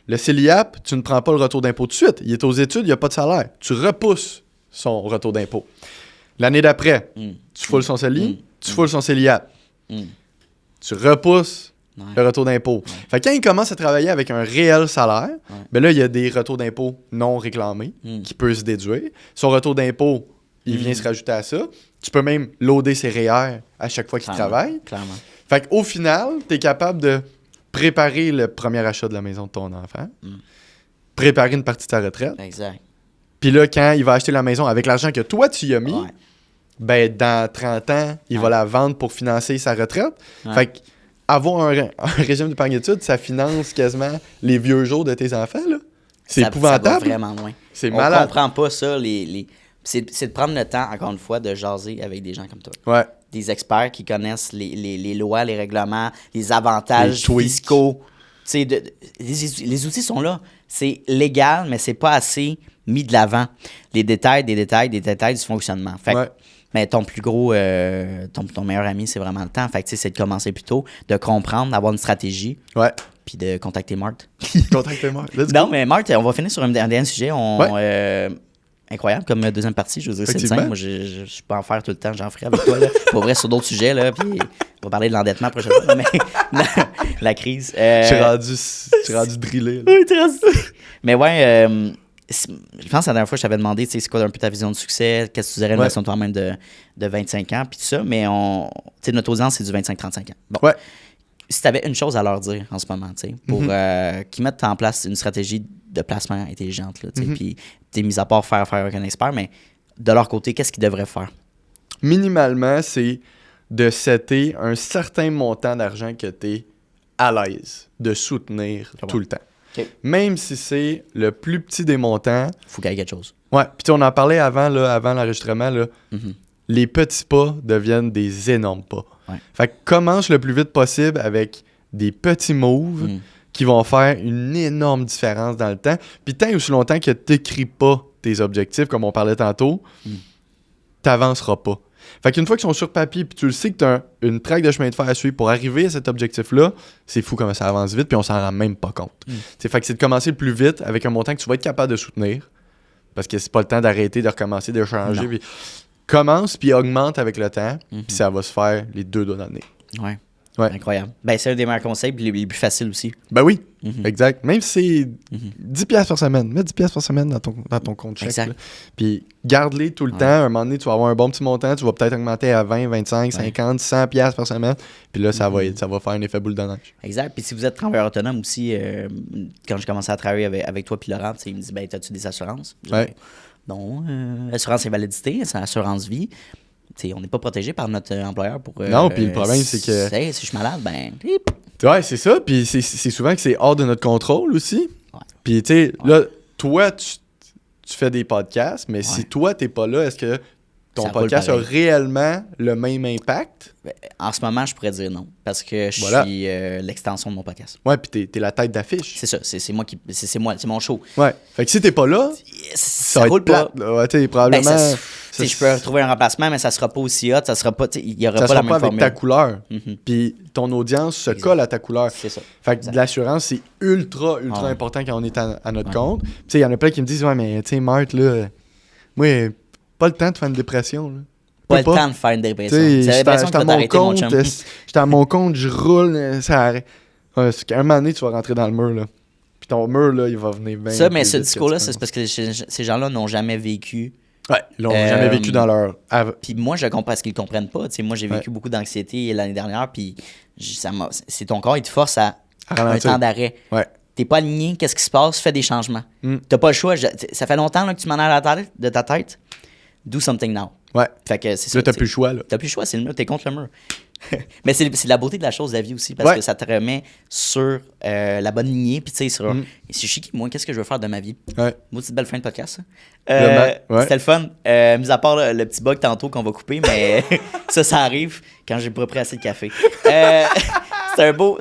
S3: Le CELIAP, tu ne prends pas le retour d'impôt tout de suite. Il est aux études, il n'y a pas de salaire. Tu repousses son retour d'impôt. L'année d'après, tu foules son CELI, tu foules son CELIAP.
S2: Mm.
S3: Tu repousses
S2: Ouais.
S3: le retour d'impôt. Fait que quand il commence à travailler avec un réel salaire, ben là, il y a des retours d'impôt non réclamés qui peuvent se déduire. Son retour d'impôt, il vient se rajouter à ça. Tu peux même loader ses REER à chaque fois qu'il travaille.
S2: Clairement.
S3: Fait qu'au final, tu es capable de préparer le premier achat de la maison de ton enfant, préparer une partie de ta retraite.
S2: Exact.
S3: Puis là, quand il va acheter la maison avec l'argent que toi, tu y as mis,
S2: Ouais.
S3: ben dans 30 ans, il va la vendre pour financer sa retraite.
S2: Ouais.
S3: Fait que avoir un régime d'épargne études, ça finance quasiment les vieux jours de tes enfants, là. C'est
S2: Ça va
S3: épouvantable.
S2: vraiment loin.
S3: C'est
S2: On
S3: malade.
S2: comprend pas ça. C'est de prendre le temps, encore une fois, de jaser avec des gens comme toi.
S3: Ouais.
S2: Des experts qui connaissent les lois, les règlements, les avantages
S3: Les tweaks.
S2: fiscaux. Tu sais, les outils sont là. C'est légal, mais c'est pas assez mis de l'avant. Les détails du fonctionnement. Fait que,
S3: Ouais.
S2: mais ton plus gros, ton meilleur ami, c'est vraiment le temps. Fait que, tu sais, c'est de commencer plus tôt, de comprendre, d'avoir une stratégie,
S3: Ouais.
S2: puis de contacter Marthe.
S3: Contactez-moi. Let's
S2: Non,
S3: go.
S2: mais Marthe, on va finir sur un dernier sujet.
S3: Ouais.
S2: Incroyable comme deuxième partie. Je veux dire, c'est le
S3: Effectivement.
S2: simple. Moi, je peux en faire tout le temps. J'en ferai avec toi. Là. Pour vrai, sur d'autres sujets. Là, puis on va parler de l'endettement prochainement. là, mais la crise.
S3: Je suis rendu drillé. là.
S2: Oui, mais ouais, je pense que la dernière fois, je t'avais demandé, tu sais, c'est quoi un peu ta vision de succès, qu'est-ce que tu dirais une
S3: Ouais.
S2: version de toi-même de 25 ans, puis tout ça. Mais tu sais, notre audience, c'est du 25-35 ans. Bon.
S3: Ouais.
S2: Si tu avais une chose à leur dire en ce moment, tu sais, pour qu'ils mettent en place une stratégie de placement intelligente, là, tu sais, puis t'es mis à part faire affaire avec un expert, mais de leur côté, qu'est-ce qu'ils devraient faire?
S3: Minimalement, c'est de setter un certain montant d'argent que tu es à l'aise de soutenir tout le temps.
S2: OK.
S3: Même si c'est le plus petit des montants.
S2: Faut qu'il y ait quelque chose.
S3: Ouais, puis tu sais, on en parlait avant l'enregistrement. Là, les petits pas deviennent des énormes pas.
S2: Ouais.
S3: Fait que commence le plus vite possible avec des petits moves qui vont faire une énorme différence dans le temps. Puis tant et aussi longtemps que tu n'écris pas tes objectifs, comme on parlait tantôt, t'avanceras pas. Fait qu'une fois qu'ils sont sur papier, puis tu le sais que tu as une traque de chemin de fer à suivre pour arriver à cet objectif-là, c'est fou comment ça avance vite, puis on s'en rend même pas compte. Fait que c'est de commencer le plus vite avec un montant que tu vas être capable de soutenir, parce que c'est pas le temps d'arrêter, de recommencer, de changer.
S2: Non.
S3: Puis commence, puis augmente avec le temps, puis ça va se faire les deux doigts dans le nez.
S2: Ouais.
S3: Ouais.
S2: Incroyable. Ben, c'est un des meilleurs conseils, puis les plus faciles aussi.
S3: Ben oui, exact. Même si c'est 10$ par semaine, mets 10$ par semaine dans ton compte chèque.
S2: Exact.
S3: là. Puis garde-les tout le temps. À un moment donné, tu vas avoir un bon petit montant. Tu vas peut-être augmenter à 20, 25, 50, 100$ par semaine. Puis là, ça va faire un effet boule de neige.
S2: Exact. Puis si vous êtes travailleur autonome aussi, quand j'ai commencé à travailler avec toi puis Laurent, tu sais, il me dit, ben, as-tu des assurances? Je dis,
S3: Ouais.
S2: ben, non, assurance invalidité, c'est assurance vie. Tu sais, on n'est pas protégé par notre employeur pour.
S3: Non, puis le problème, c'est que-
S2: Si je suis malade, ben.
S3: Ouais, c'est ça. Puis c'est souvent que c'est hors de notre contrôle aussi.
S2: Ouais.
S3: Puis tu sais, là, toi, tu fais des podcasts, mais si toi, t'es pas là, est-ce que ton
S2: Ça roule
S3: podcast a
S2: pareil.
S3: réellement le même impact?
S2: Ben, en ce moment, je pourrais dire non. Parce que je
S3: Voilà.
S2: suis l'extension de mon podcast.
S3: Ouais, puis t'es la tête d'affiche.
S2: C'est ça. C'est moi qui. C'est moi, c'est mon show.
S3: Ouais. Fait que si t'es pas là,
S2: Ça
S3: ça va
S2: roule
S3: être
S2: pas.
S3: plate. Là. Ouais, tu sais,
S2: Ben,
S3: probablement.
S2: tu sais, je peux retrouver un remplacement, mais ça sera pas aussi hot. Ça sera pas. Il y aura
S3: ça
S2: pas
S3: sera
S2: la
S3: pas
S2: même
S3: avec ta
S2: formule.
S3: couleur.
S2: Mhm.
S3: Puis ton audience se
S2: Exact.
S3: colle à ta couleur.
S2: C'est ça.
S3: Fait que
S2: Exact.
S3: de l'assurance, c'est ultra
S2: Ouais.
S3: important quand on est à notre compte. Tu sais, il y en a plein qui me disent, ouais, mais tu sais, Marthe, là, moi, pas le temps de faire une dépression. Là.
S2: Pas
S3: Peux
S2: le temps de faire une
S3: Tu
S2: dépression.
S3: sais,
S2: C'est l'impression que
S3: j'étais à
S2: tu vas
S3: mon
S2: t'arrêter, mon
S3: compte,
S2: chum.
S3: j'étais à mon compte, je roule, ça arrête. Ouais, c'est qu'à un moment donné, tu vas rentrer dans le mur, là. Puis ton mur, là, il va venir bien.
S2: Ça, mais
S3: plus
S2: ce
S3: vite que
S2: discours-là,
S3: tu
S2: c'est
S3: penses.
S2: parce que ces gens-là n'ont jamais vécu
S3: Ouais, ils l'ont jamais vécu dans leur...
S2: Puis moi, je comprends parce qu'ils le comprennent pas. Tu sais, moi, j'ai vécu beaucoup d'anxiété l'année dernière, puis c'est ton corps, il te force à un temps d'arrêt.
S3: Ouais.
S2: T'es pas aligné, qu'est-ce qui se passe? Fais des changements. T'as pas le choix. Ça fait longtemps là, que tu m'en as de ta tête. Do something now.
S3: Ouais.
S2: Fait que c'est ça.
S3: Là, t'as plus le choix.
S2: T'as plus le choix, c'est le mur, t'es contre le mur. Mais c'est la beauté de la chose de la vie aussi, parce que ça te remet sur la bonne lignée, puis tu sais, sur c'est chic, moi, qu'est-ce que je veux faire de ma vie?
S3: Ouais.
S2: Moi, c'est une belle fin de podcast, ça. C'était le fun. Mis à part le petit bug tantôt qu'on va couper, mais ça arrive quand j'ai pas pris assez de café. C'est un beau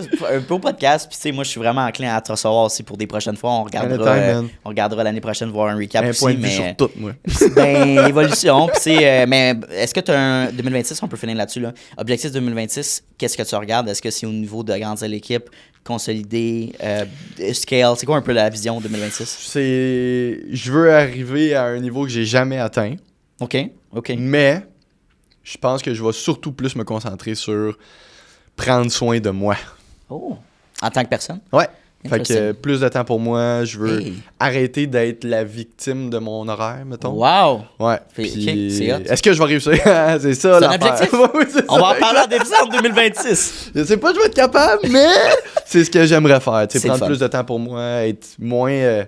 S2: podcast, puis tu sais, moi, je suis vraiment enclin à te recevoir aussi pour des prochaines fois. On regardera l'année prochaine, voir un recap aussi.
S3: Point de vue sur tout, moi.
S2: Ben, évolution, puis c'est... mais est-ce que tu as un 2026, on peut finir là-dessus, là. Objectif 2026, qu'est-ce que tu regardes? Est-ce que c'est au niveau de grandir l'équipe, consolider, scale? C'est quoi un peu la vision 2026?
S3: Je veux arriver à un niveau que j'ai jamais atteint.
S2: OK.
S3: Mais je pense que je vais surtout plus me concentrer sur prendre soin de moi.
S2: Oh! En tant que personne?
S3: Ouais. Fait que plus de temps pour moi, je veux arrêter d'être la victime de mon horaire, mettons.
S2: Wow!
S3: Ouais.
S2: Puis, c'est hot.
S3: Est-ce que je vais réussir? C'est ça,
S2: c'est un objectif?
S3: Oui, c'est
S2: on va en parler en décembre 2026.
S3: Je sais pas si je vais être capable, mais c'est ce que j'aimerais faire. Tu sais, prendre
S2: fun.
S3: plus de temps pour moi, être moins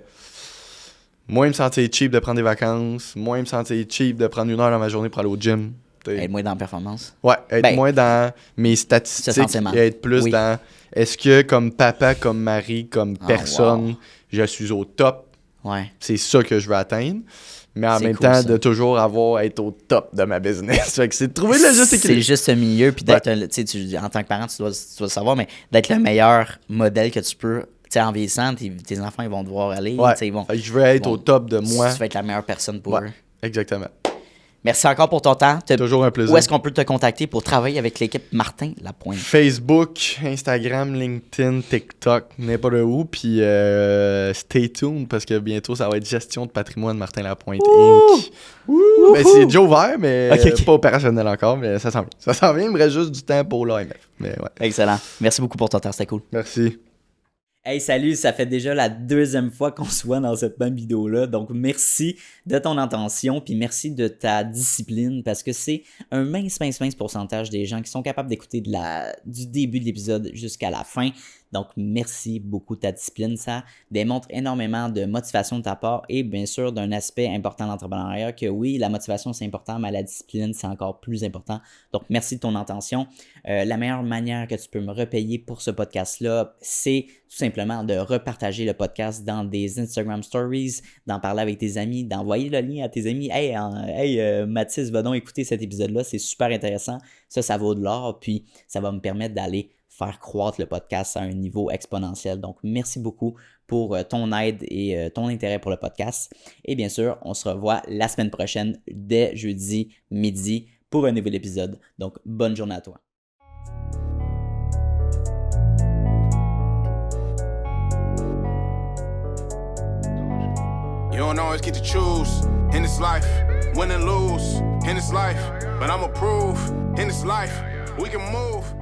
S3: me sentir cheap de prendre des vacances, moins me sentir cheap de prendre 1 heure dans ma journée pour aller au gym.
S2: Être moins dans la performance.
S3: Ouais, être moins dans mes statistiques et être plus dans est-ce que comme papa, comme mari, comme personne, je suis au top.
S2: Ouais.
S3: C'est ça que je veux atteindre. Mais en même temps, de toujours être au top de ma business. Fait que c'est de trouver le juste équilibre.
S2: C'est juste le milieu, puis d'être, en tant que parent, tu dois le savoir, mais d'être le meilleur modèle que tu peux. Tu sais, en vieillissant, tes enfants, ils vont devoir aller.
S3: Ouais.
S2: Ils vont,
S3: fait que je veux être au top de moi.
S2: Tu vas être la meilleure personne pour eux.
S3: Exactement.
S2: Merci encore pour ton temps.
S3: Toujours un plaisir.
S2: Où est-ce qu'on peut te contacter pour travailler avec l'équipe Martin Lapointe?
S3: Facebook, Instagram, LinkedIn, TikTok, n'importe où. Puis stay tuned parce que bientôt, ça va être gestion de patrimoine Martin Lapointe Inc. Ben, c'est déjà ouvert, mais pas opérationnel encore, mais ça s'en vient. Ça s'en vient, il me reste juste du temps pour l'AMF. Mais ouais.
S2: Excellent. Merci beaucoup pour ton temps, c'était cool.
S3: Merci.
S2: Hey, salut, ça fait déjà la 2e fois qu'on se voit dans cette même vidéo-là. Donc, merci de ton attention, puis merci de ta discipline, parce que c'est un mince pourcentage des gens qui sont capables d'écouter du début de l'épisode jusqu'à la fin. Donc, merci beaucoup de ta discipline. Ça démontre énormément de motivation de ta part et bien sûr d'un aspect important de l'entrepreneuriat que oui, la motivation c'est important, mais la discipline c'est encore plus important. Donc, merci de ton attention. La meilleure manière que tu peux me repayer pour ce podcast-là, c'est tout simplement de repartager le podcast dans des Instagram Stories, d'en parler avec tes amis, d'envoyer le lien à tes amis. Hey, Mathis, va donc écouter cet épisode-là, c'est super intéressant. Ça vaut de l'or, puis ça va me permettre d'aller faire croître le podcast à un niveau exponentiel. Donc, merci beaucoup pour ton aide et ton intérêt pour le podcast. Et bien sûr, on se revoit la semaine prochaine dès jeudi midi pour un nouvel épisode. Donc, bonne journée à toi.
S1: You don't always get to choose in this life, win and lose in this life. But I'ma prove in this life we can move.